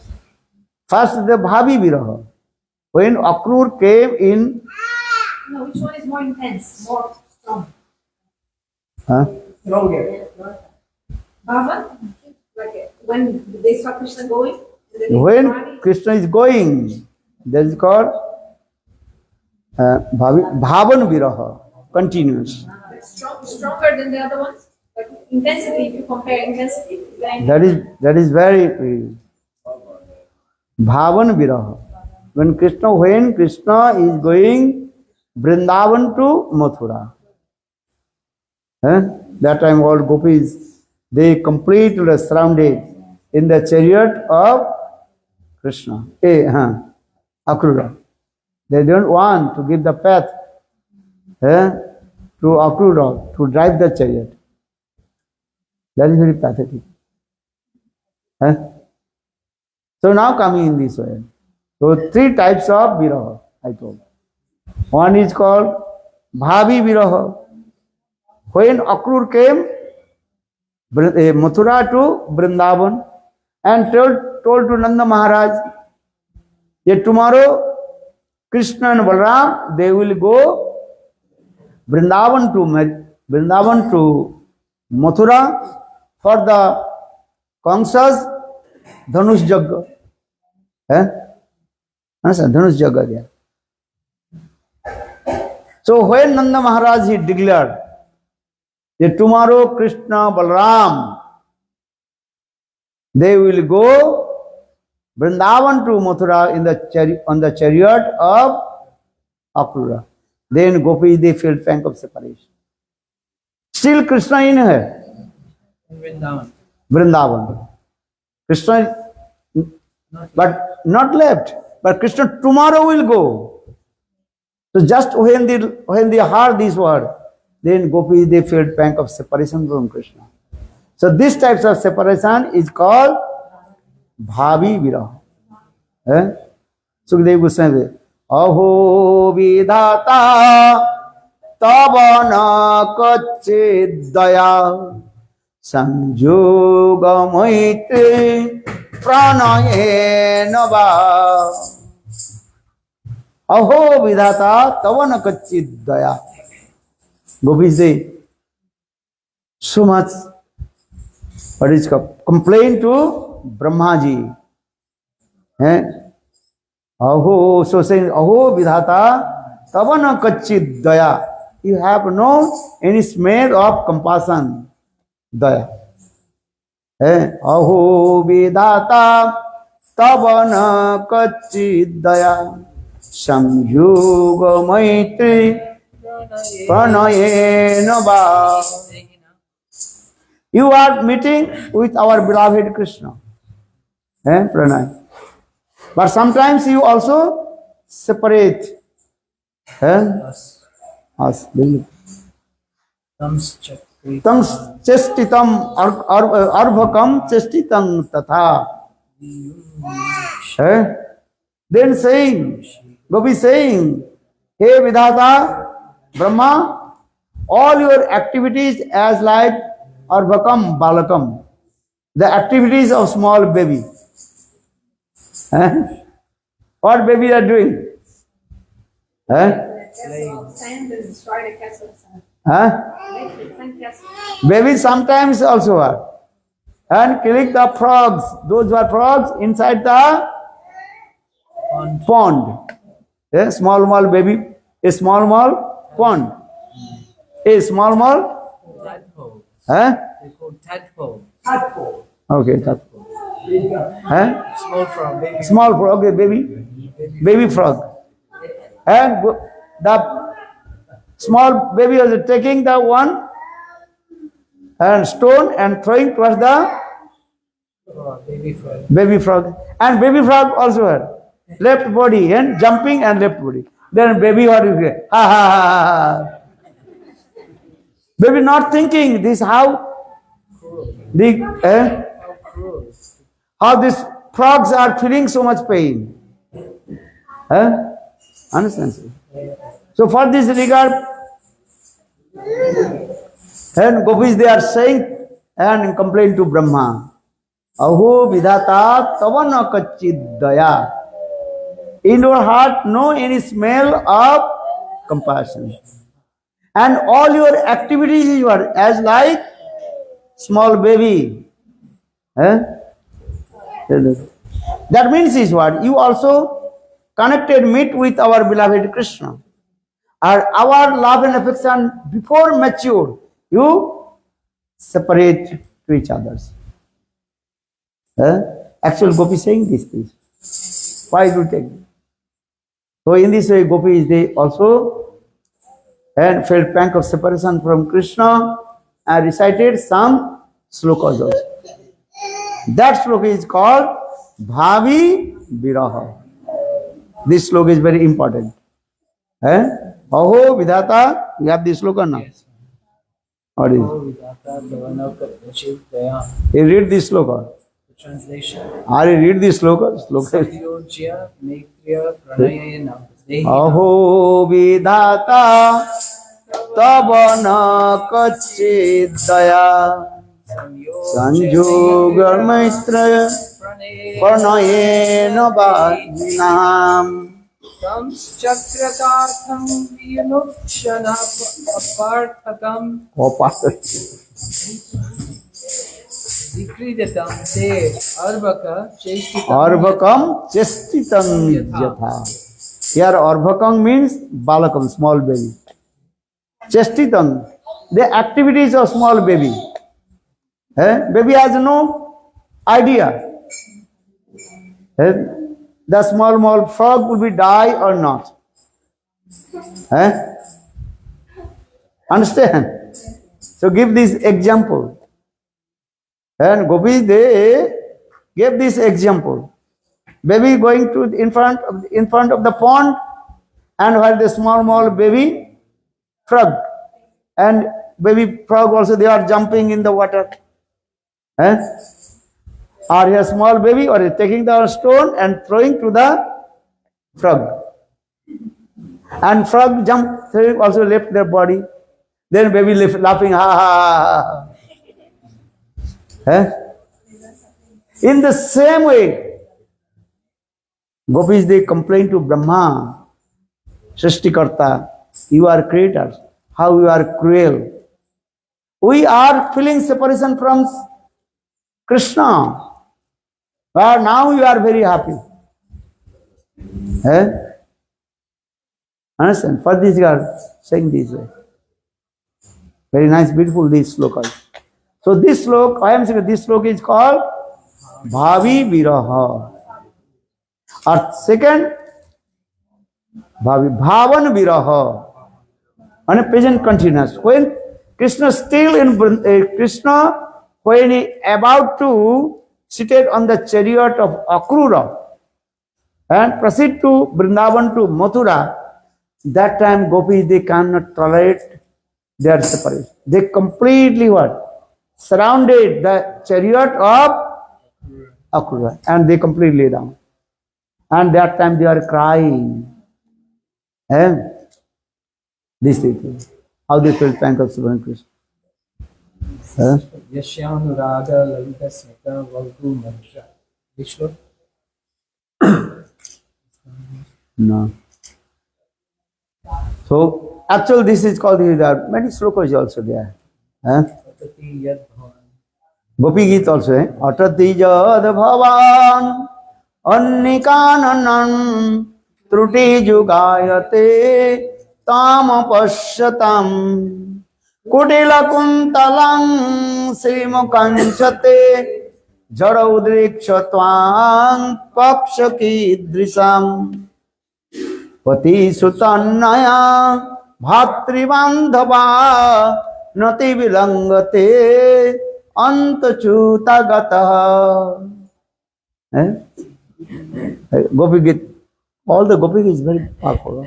First, the Bhavi Viraha. When Akrur came in. No, which one is more intense, more strong? Stronger. Bhavan, like when they saw Krishna going. When Krishna is going, that is called Bhavan Viraha, continuous. Stronger than the other ones? Like intensity, if you compare intensity. That is very Bhavan Viraha. When Krishna is going Vrindavan to Mathura. That time all gopis, they completely surrounded in the chariot of Krishna. Akrura. They don't want to give the path to Akrura to drive the chariot. That is very pathetic. So now coming in this way. So three types of viraha, I told. One is called Bhavi Viraha. When Akrur came Mathura to Vrindavan and told to Nanda Maharaj that tomorrow Krishna and Balaram, they will go Vrindavan to Mathura for the Kamsa's Dhanush Jagga. Understand? Dhanush Jagga there. So when Nanda Maharaj, he declared that tomorrow Krishna, Balaram, they will go Vrindavan to Mathura on the chariot of Akrura. Then gopis, they felt pang of separation. Still Krishna in her. Vrindavan. Krishna, but not left. But Krishna tomorrow will go. So just when they heard this word, then gopis, they felt pang of separation from Krishna. So this types of separation is called Bhavi Viraha. Sukadeva Goswami says, Aho vidhata tavana kachid daya sanjoga maitri pranayena va. Aho vidhata tavana kachid daya. Gopis say, so much, what is called, complain to Brahmaji. Aho, so saying, Aho vidhata tavana kachid daya. You have no any smell of compassion. Daya. Aho vidhata tavana kachid daya. Samyoga maitri pranayena va. You are meeting with our beloved Krishna. Pranay. But sometimes you also separate us. Tam chestitam arvakam chestitam tatha. Then saying, Gopi saying, Hey Vidhata, Brahma, all your activities as like Arbakam, Balakam, the activities of small baby. Huh? What baby are doing? Huh? Sand and destroy the castle. Huh? Sand castle. Babies sometimes also are. And killing the frogs. Those were frogs inside the pond. A small baby. A small pond. A small. Tadpole. Huh? They're called tadpole. Okay. That. Huh? Small frog. Baby. Small frog. Okay, baby frog. And the small baby was taking the one and stone and throwing towards the Baby frog. baby frog. And baby frog also had left body and jumping and left body. Then baby what is it? Ha ha ha ha. Baby not thinking this how the how these frogs are feeling so much pain. Huh? Understand? So for this regard, and gopis they are saying and complain to Brahma. Aho vidhata tavana kachid daya. In your heart no any smell of compassion. And all your activities you are as like small baby. Huh? That means is what? You also connected meet with our beloved Krishna. Our love and affection before mature, you separate to each others. Actual Gopi saying these things. Why do you take it? So in this way, Gopis they also and felt pang of separation from Krishna and recited some slokas also. That sloka is called Bhavi Viraha. This sloka is very important. Aho Vidhata, you have this sloka now? Yes. What is? Oh, Vidhata Tavana Kachid Daya. You read this sloka. The translation. Are you read this sloka? Sloka. Satyojya Maitriya Pranayena. Aho Vidhata Tavana Kachid Daya Sanjoga Maitra Pranayena Bhajnam. Tam Chakratatham Vinukshana Aparthakam Dikridatam Te Arbaka Chestitam. Arbakam Chestitam Yatha. Here Arbakam means Balakam, small baby. Chestitam, the activities of small baby. Baby has no idea. The small frog will be die or not. Understand? So give this example. And Gopis they gave this example. Baby going to in front of the pond, and where the small baby frog and baby frog also they are jumping in the water. Or a small baby or taking the stone and throwing to the frog. And frog jumped, also left their body. Then baby laughing, ha ha ha. In the same way, Gopis they complain to Brahma, Srishtikarta, you are creator, how you are cruel. We are feeling separation from Krishna. But now you are very happy. Understand? For this you are saying this way. Very nice, beautiful this sloka. So this sloka, I am saying this sloka is called Bhavi Viraha. Or second, Bhavan Viraha. On a present continuous. When Krishna still in Krishna, when he about to seated on the chariot of Akrura and proceed to Vrindavan to Mathura, that time Gopis they cannot tolerate their separation. They completely what? Surrounded the chariot of Akrura and they completely lay down. And that time they are crying. Eh? These people. How they felt thank of Supreme Krishna. Eh? Yashanuraga Lalita Smita Valgu Mantra. Which one? No. So, actually this is called, there are many slokas also there. Eh? Atati Yad Bhavan. Gopi Geet also, eh? Atati jad bhavan annikanan truti jugayate tam pasyatam kutila kuntalang srimukanchate jara udrikshatvam pakshakidrisam pati sutannaya bhatrivandhava nati vilangate antachutagataha. Gopi Gita, all the Gopi Gita is very powerful.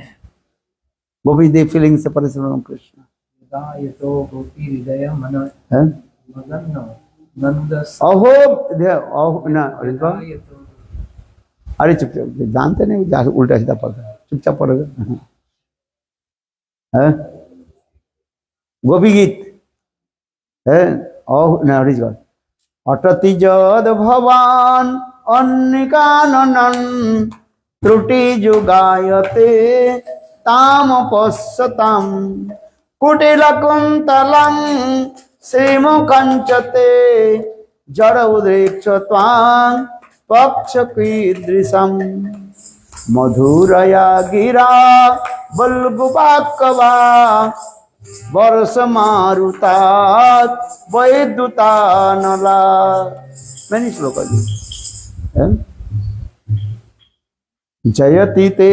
Gopi, they feeling separation from Krishna. Yato Gopi Hridaya Mana Maganna Nandas. अहो अहो ना अरे चुप चुप जानते नहीं उल्टा सीधा पढ़ता है चुपचाप पढ़ोगे गोपी गीत है Oh, now it is God. Atati jad bhavan annikanan truti jugayate tam pasyatam kutila kuntalam srimukanchate jara udrikshatvam pakshakidrisam madhuraya gira balgupakava Varsa marutat Vaidutanala. Many slokas. Jayati te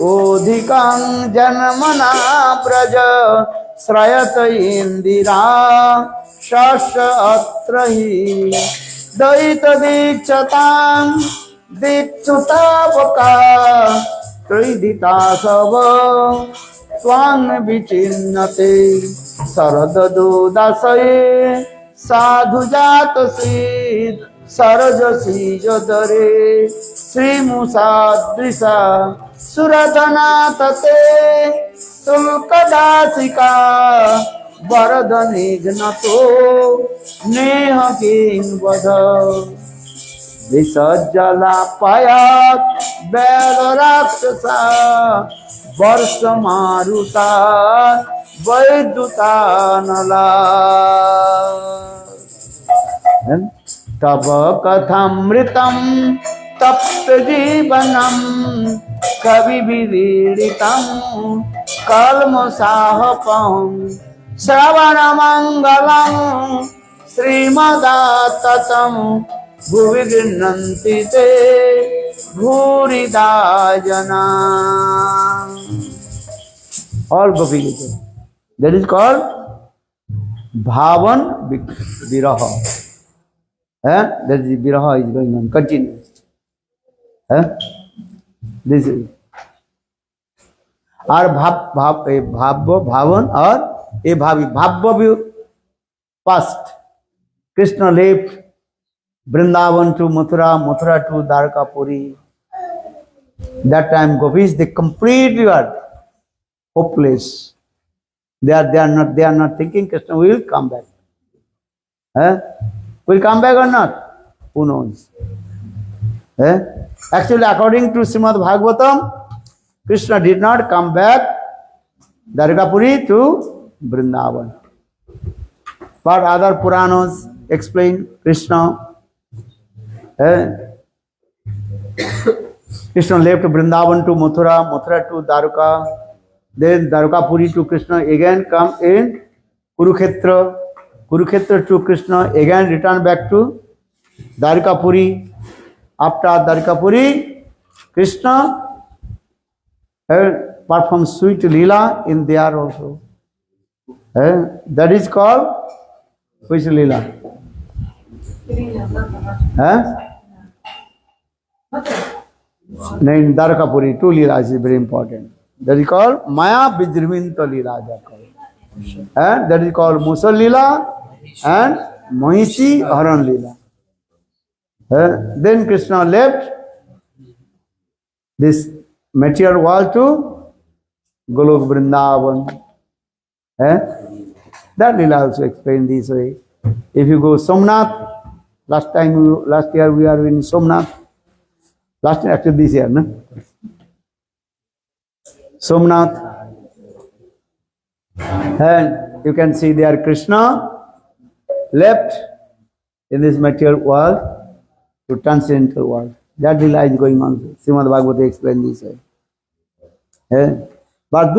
odhikang janmana praja Srayata indira shasha atrahi Daita dikchatam dikchutavaka Tridita sava Swang vichinnate Saradadu dasaye Sadhu jatasi Sarajasi jadare Sri Musadrisa Suradana tate Sulkadasika Varadhanignato Neha king vada Visajjala payat Bela rakshasa Varsa maruta Vaidutanala Tava kathamritam Tapta jivanam Kavi viviritam Kalmasahapam Sravana mangalam Srimadattatam Bhuvi grinnanti te Bhurida jana. All Gopi Gita. That is called Bhavan Viraha. That is Viraha is going on continuous. This is और भावन और ए भावी भाव्य past. Krishna left Vrindavan to Mathura, Mathura to Dwarkapuri. That time Gopis, they completely are hopeless. They are not thinking Krishna will come back. Will come back or not? Who knows? Actually, according to Srimad Bhagavatam, Krishna did not come back Dwarkapuri to Vrindavan. But other Puranas explain Krishna. Krishna left Vrindavan to Mathura, Mathura to Dwarka, then Dwarkapuri to Krishna again come in Kurukshetra, Kurukshetra to Krishna again return back to Dwarkapuri. After Dwarkapuri, Krishna performs sweet Leela in there also. That is called which Leela? In Dwarkapuri, two Leelas is very important. That is called Maya Bijriminta Leela. That is called Musal Leela and Mahishi Haran Leela. Then Krishna left this material world to Golok Vrindavan. That Leela also explained this way. If you go Somnath, last year we are in Somnath. Last year, actually this year, no? Somnath. And you can see there Krishna left in this material world to transcendental world. That Leela is going on. Srimad Bhagavata explained this way. But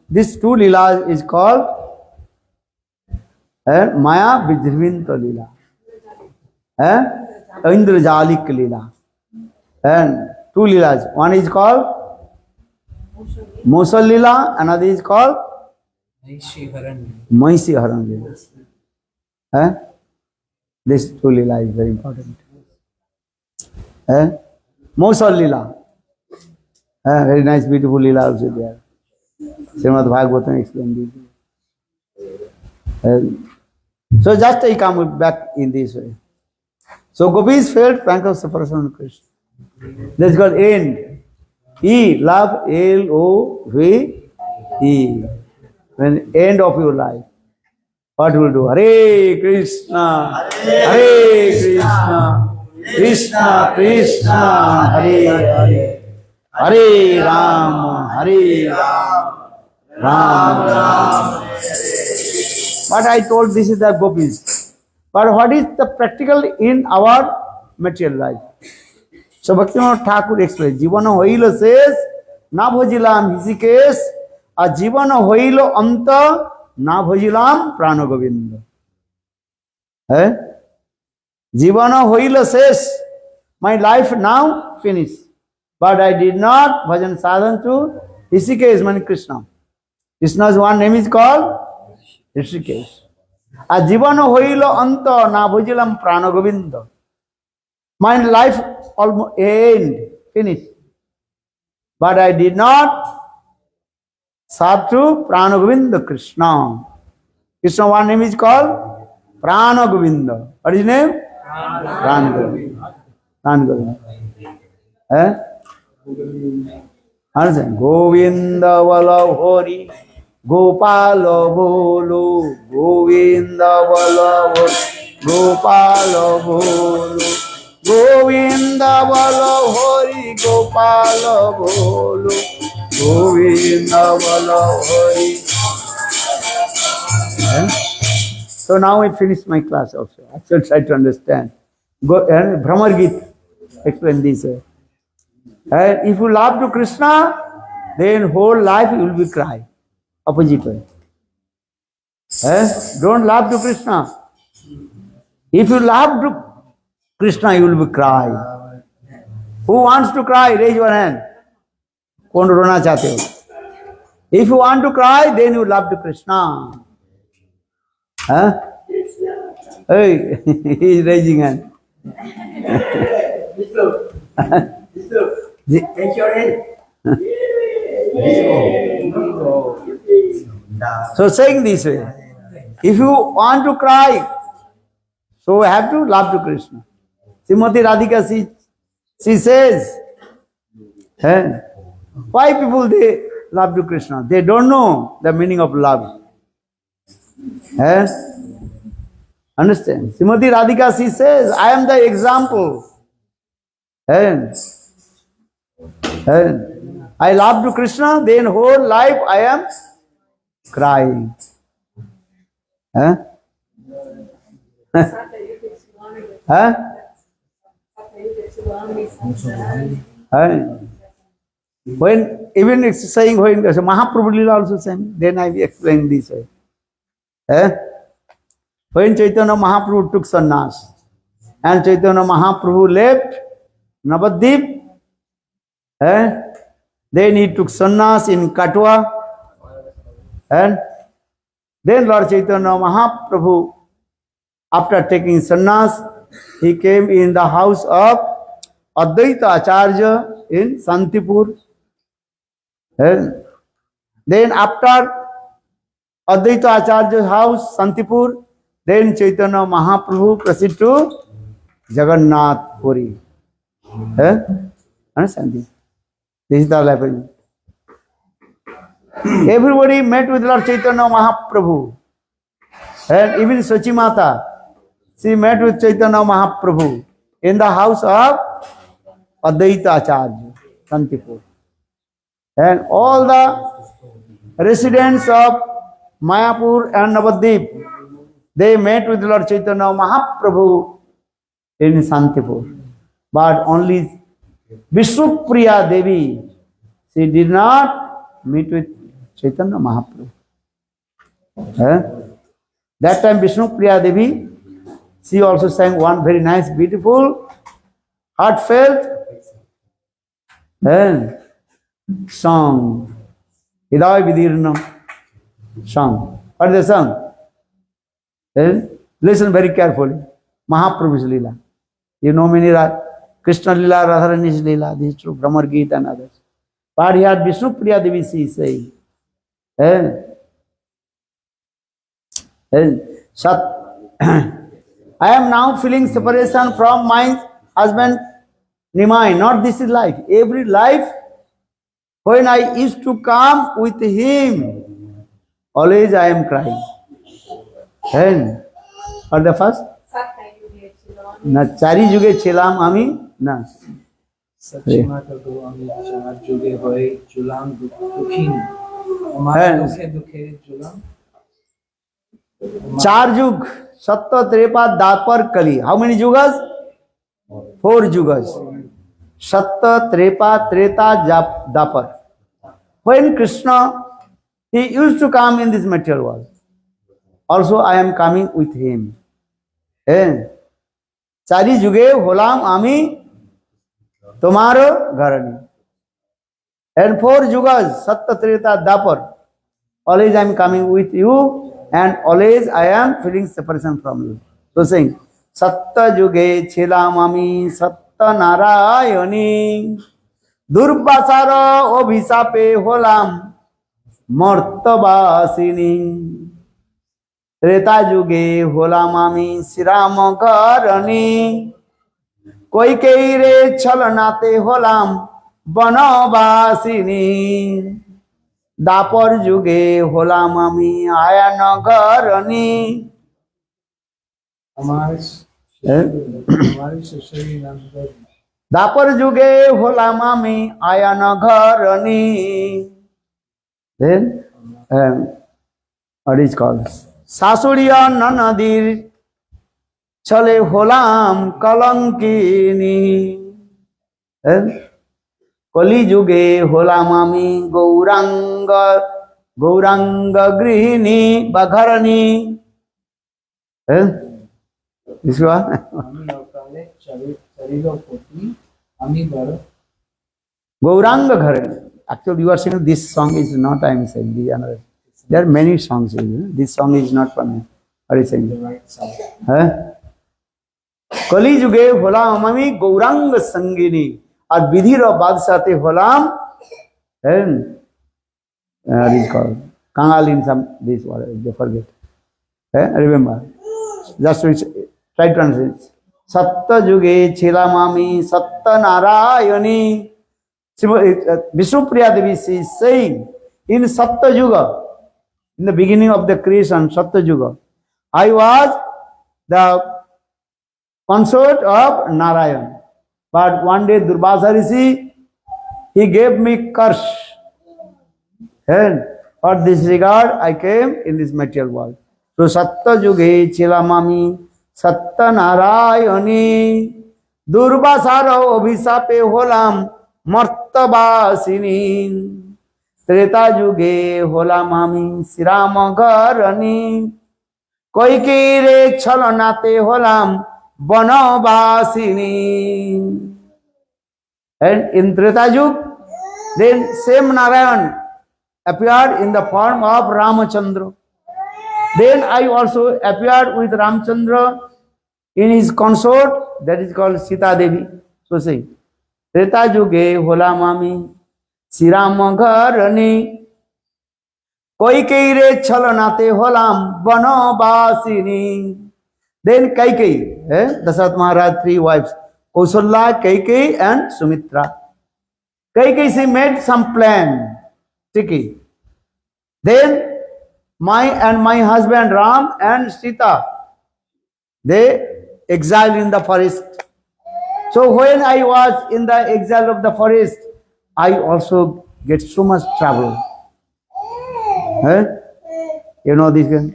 this two Leelas is called Maya Vijrivinta Leela. Indrajalik Leela. And two Leelas. One is called Mosal Leela, another is called Maisi Haran Leela. This two Leela is very important. Mosal Leela. Very nice, beautiful Leela also there. Srimad Bhagavatam explained this. So just I come back in this way. So gopis felt prank of separation on Krishna. This is called end. E, love, L-O-V-E. When end of your life, what will do? Hare Krishna, Hare Krishna, Krishna Krishna, Hare Hare, Hare Rama, Hare Rama, Rama Rama. But I told this is the gopis. But what is the practical in our material life? So Bhaktivinoda Thakur explains, Jivana hoilo says, na bhajilam Hishikesh, a Jivana hoilo anta, na bhajilam prana govinda. Jivana hoilo says, my life now finished. But I did not bhajan sadhan to Hishikesh, means Krishna. Krishna's one name is called Rishikesh. A Jivana hoilo anta, na bhajilam prana govinda. My life almost end, finished. But I did not serve to Prana Govinda Krishna. Krishna, one name is called Prana Govinda. What is his name? Prana Govinda. Prana Govinda. Understand? Govinda Vala Hori, Gopala Bolu, Govinda Vala Hori, Gopala Bolu. Govinda Bala Hori Gopala Bolu, Govinda Bala Hori. So now I finished my class also. I shall try to understand. Brahmar Git explain this. If you love to Krishna, then whole life you will be cry. Opposite way. Don't love to Krishna. If you love to Krishna, you will be cry. Who wants to cry? Raise your hand. Kaun rona chahte ho? If you want to cry, then you love to Krishna. Hey, he is raising hand. Take your hand. So saying this way, if you want to cry, so you have to love to Krishna. Srimati Radhika, she says, why people they love to Krishna? They don't know the meaning of love. Understand? Srimati Radhika, she says, I am the example. I love to Krishna, then whole life I am crying. When even it's saying when Mahaprabhu Lila also saying, then I explain this way. When Chaitanya Mahaprabhu took sannyas and Chaitanya Mahaprabhu left Navadvip, then he took sannyas in Katwa, and then Lord Chaitanya Mahaprabhu, after taking sannyas, he came in the house of Advaita Acharya in Santipur. Then after Advaita Acharya's house, Santipur, then Chaitanya Mahaprabhu proceeded to Jagannath Puri. Understand this? This is the happening. Everybody met with Lord Chaitanya Mahaprabhu. And even Sachi Mata, she met with Chaitanya Mahaprabhu in the house of Advaita Acharya, Kantipur. And all the residents of Mayapur and Navadvip, they met with Lord Chaitanya Mahaprabhu in Santipur. But only Vishnupriya Devi, she did not meet with Chaitanya Mahaprabhu. That time Vishnupriya Devi, she also sang one very nice, beautiful, heartfelt song. Hidaya Vidirna song. What is the song? Listen very carefully. Mahaprabhu's Leela. You know many Krishna Leela, Radharani's Leela, this is true, Brahmar Geet and others. But here Vishnupriya Devi she is saying, I am now feeling separation from my husband Nimai. Not this is life. Every life, when I used to come with him, always I am crying. And for the first, na chari juge chilam ami na. सच्ची माता को अमी चार जुगे होए जुलाम दुखीन हमारे दुखे दुखे जुलाम चार जुग सत्य त्रेपा दापर कली. How many jugas? 4 jugas. Satta, Trepa, Treta, Dapar. When Krishna, he used to come in this material world. Also I am coming with him. Chari juge holam ami tomaro gharani. And 4 jugas, Satta, Treta, Dapar. Always I am coming with you and always I am feeling separation from you. So saying, Satta juge chilam ami Satta narayani Durbasara obhisape holam Martabasini Treta juge holam ami Siram garani Koi keire chalanate holam Banavasini Dapar juge holam ami Ayanagarani. Dapar juge holam ami Ayanagarani. Then what is called Sasuriya Nanadir Chale holam Kalankini. Kali juge holam ami Gauranga Grihini Bagharani. This one? Gauranga Gharani. Actually, you are saying this song is not I am saying. The another. There are many songs. This song is not for me. What are you saying? Kali juge holam ami Gauranga Sangini. और विधि रो बादशाह होलाम is called Kangal in some this word they forget. Remember, just try to translate. Satta juge chilamami Satta narayani. Vishnupriya Devi is saying in Satta Yuga, in the beginning of the creation, Satta Yuga, I was the consort of Narayan. But one day Durvasa Rishi, he gave me curse. And for this regard, I came in this material world. So Satta Juge Chilamami Satta Narayani Durvasara Obhisape Holam Martabasini Treta Juge Holamami Siramagarani Koikire Chalanate Holam Banavasini. And in Treta Yuga, then same Narayan appeared in the form of Ramachandra. Then I also appeared with Ramachandra in his consort, that is called Sita Devi. So say, Treta Yuge holamami Siramagarani Koikeire chalanate holam Banavasini. Then Kaikeyi, Dasaratha Maharaj 3 wives, Kausalya, Kaikeyi and Sumitra. Kaikeyi made some plan, tricky. Then my husband Ram and Sita, they exiled in the forest. So when I was in the exile of the forest, I also get so much trouble. You know this guy?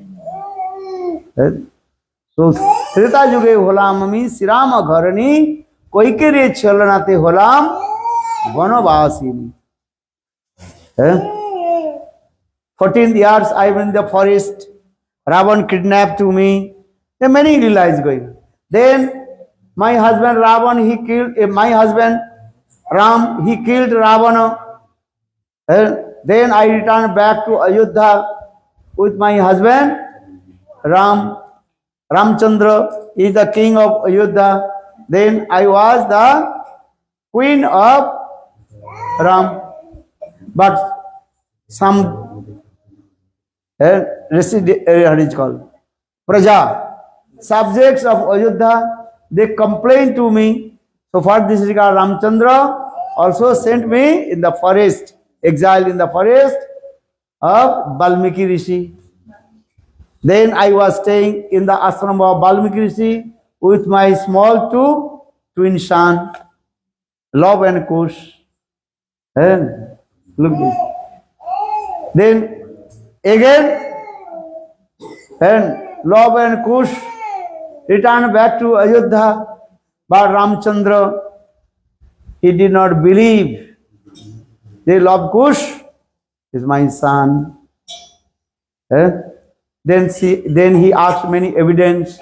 So Treta Yuge holam ami Sirama gharani koikere chalanate holam vanavasini. 14 years I was in the forest. Ravan kidnapped me. There are many lies going on. Then my husband Ravan, he killed my husband Ram, he killed Ravana. Then I returned back to Ayodhya with my husband Ram. Ramchandra is the king of Ayodhya. Then I was the queen of Ram. But some what is called Praja, subjects of Ayodhya, they complained to me. So for this regard, Ramchandra also sent me in the forest, exiled in the forest of Valmiki Rishi. Then I was staying in the ashram of Valmiki Rishi with my small two twin sons, Love and Kush. And look this. Then again, and Love and Kush returned back to Ayodhya, but Ramchandra, he did not believe. They love Kush is my son. Then he asked many evidence.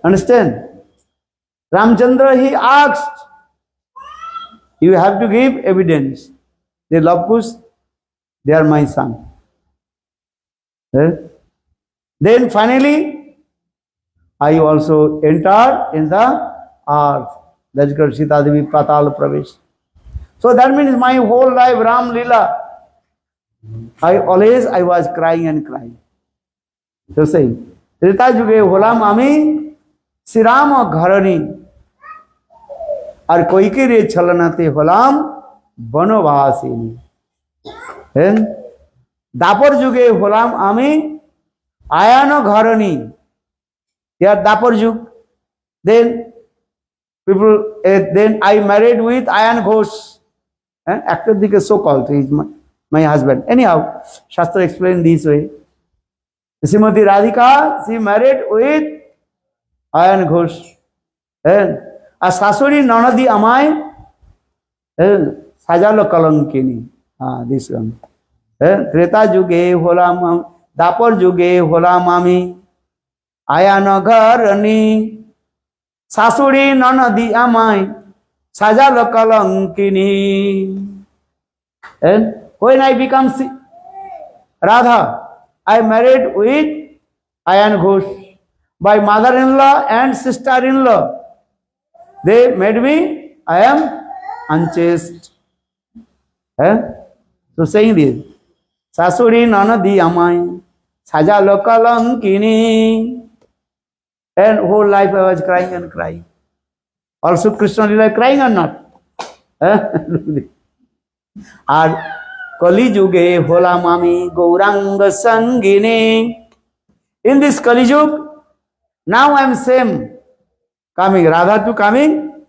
Understand? Ramchandra, he asked, you have to give evidence. They love Kush, they are my son. Then finally, I also entered in the earth. That's called Sita Devi Patal Pravesh. So that means my whole life, Ram Lila, I was crying and crying. So saying, Treta Yuge holam ami Sirama gharani ar koikere chalanate holam vanavasini. And Dapar Yuge holam ami Ayana gharani. Here Dapar Yug. Then people, then I married with Ayan Ghosh. Actor Dike so called, he is my husband. Anyhow, Shastra explained this way. Srimati Radhika, she married with Ayan Ghosh. And a Sasuri Nanadi Amai, Sajalo Kalankini. This one. Treta Yuge holam, Dapar Yuge holam ami Ayana gharani Sasuri Nanadi Amai Sajalo Kalankini. And when I become Radha, I married with Ayan Ghosh. My mother-in-law and sister-in-law, they made me, I am unchaste. So saying this, Sasuri Nanadi Amai Sajalo Kalankini. And whole life I was crying and crying. Also Krishna Lila crying or not? Or Kali Yuge holam ami Gauranga Sangini. In this Kali Yug, now I am same. Coming, Radha to coming,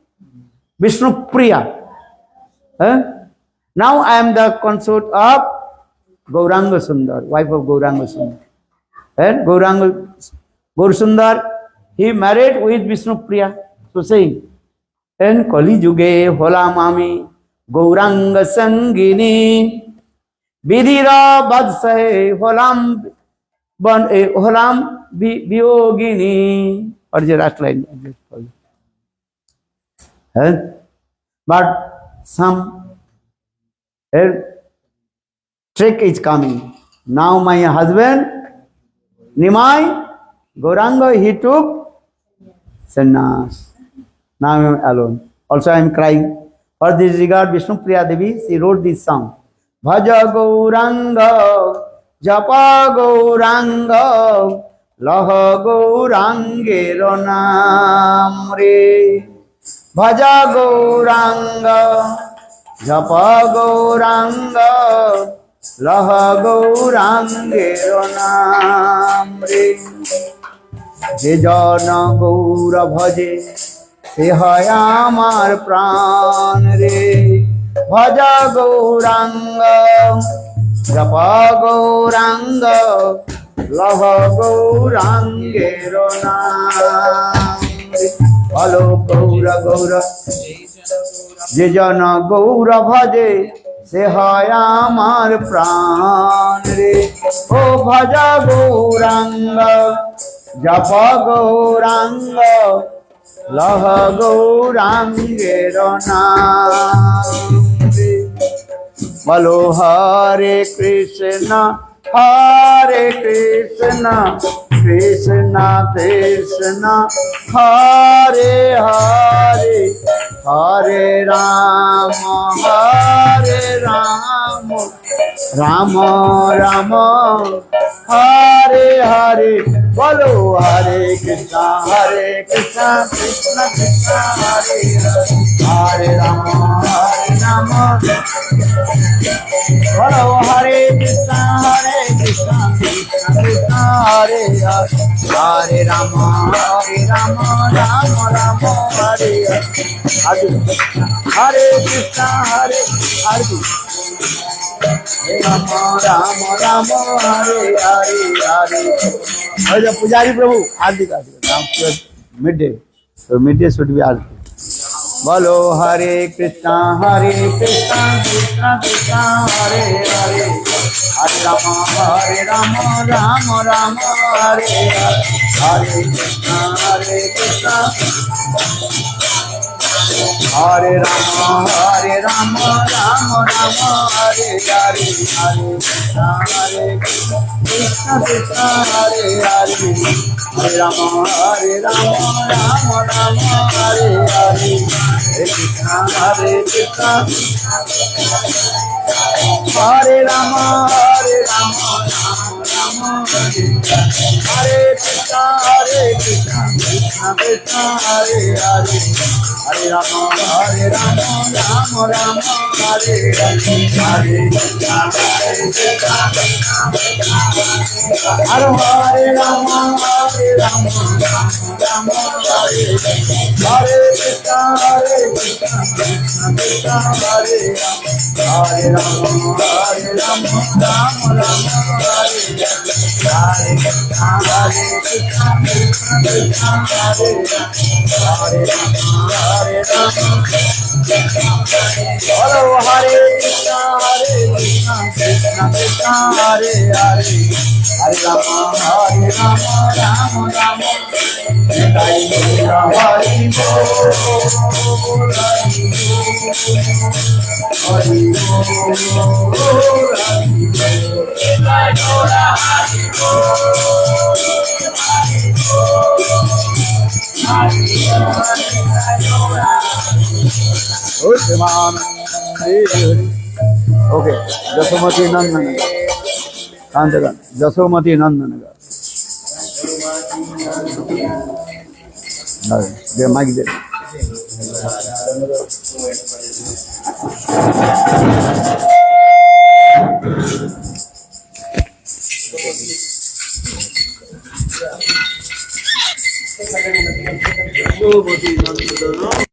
Vishnu Priya. Now I am the consort of Gauranga Sundar, wife of Gauranga Sundar. And Gaur Sundar, he married with Vishnu Priya. So saying, and Kali Yuge holam ami Gauranga Sangini. Vidira Badsahe holam Biyogini. Or the last line. But some trick is coming. Now my husband, Nimai, Gauranga, he took sannyas. Now I am alone. Also I am crying. For this regard, Vishnu Priya Devi, she wrote this song. Bhaja Gauranga, Japa Gauranga, Laha Gaurangero Namre. भज गौरांग जप गौरांग लह गौरांगेर नाम रे যে জন গৌর ভজে সে হয় আমার প্রাণ রে ভজ গৌরাঙ্গ জপ গৌরাঙ্গ লভ গৌরাঙ্গের নাম রে বলো গৌর গৌর যে জন গৌর ভজে সে হয় আমার প্রাণ রে ও ভজ গৌরাঙ্গ जप गौरांग लह गौरांगेर नाम रे बोलो हरे कृष्ण कृष्ण कृष्ण हरे हरे हरे राम राम राम हरे हरे बोलो हरे कृष्ण कृष्ण कृष्ण हरे हरे राम बोलो हरे कृष्ण कृष्ण कृष्ण हरे हरे हरे राम राम राम हरे हरे हरे कृष्ण हरे हरे राम राम राम हरे हरे हरे हरे पुजारी प्रभु आरती का मिड डे तो मिड डे शुड बी आरती बोलो हरे कृष्ण कृष्ण कृष्ण हरे हरे हरे राम राम राम हरे हरे कृष्ण हरे राम राम राम हरे हरे हरे कृष्ण कृष्ण हरे हरे हरे राम राम राम हरे हरे कृष्ण हरे राम राम राम हरे हरे कृष्ण कृष्ण कृष्ण हरे हरे हरे राम राम राम हरे हरे हरे कृष्ण हरे राम राम राम हरे हरे कृष्ण कृष्ण कृष्ण हरे हरे राम राम राम हरे हरे कृष्ण कृष्ण कृष्ण हरे हरे राम बोलो हरे कृष्ण कृष्ण कृष्ण हरे हरे हरे राम राम राम हरि ओके जसोमती नंदन कांतगन जसोमती नंदन दे माइक दे जसोमती नंदन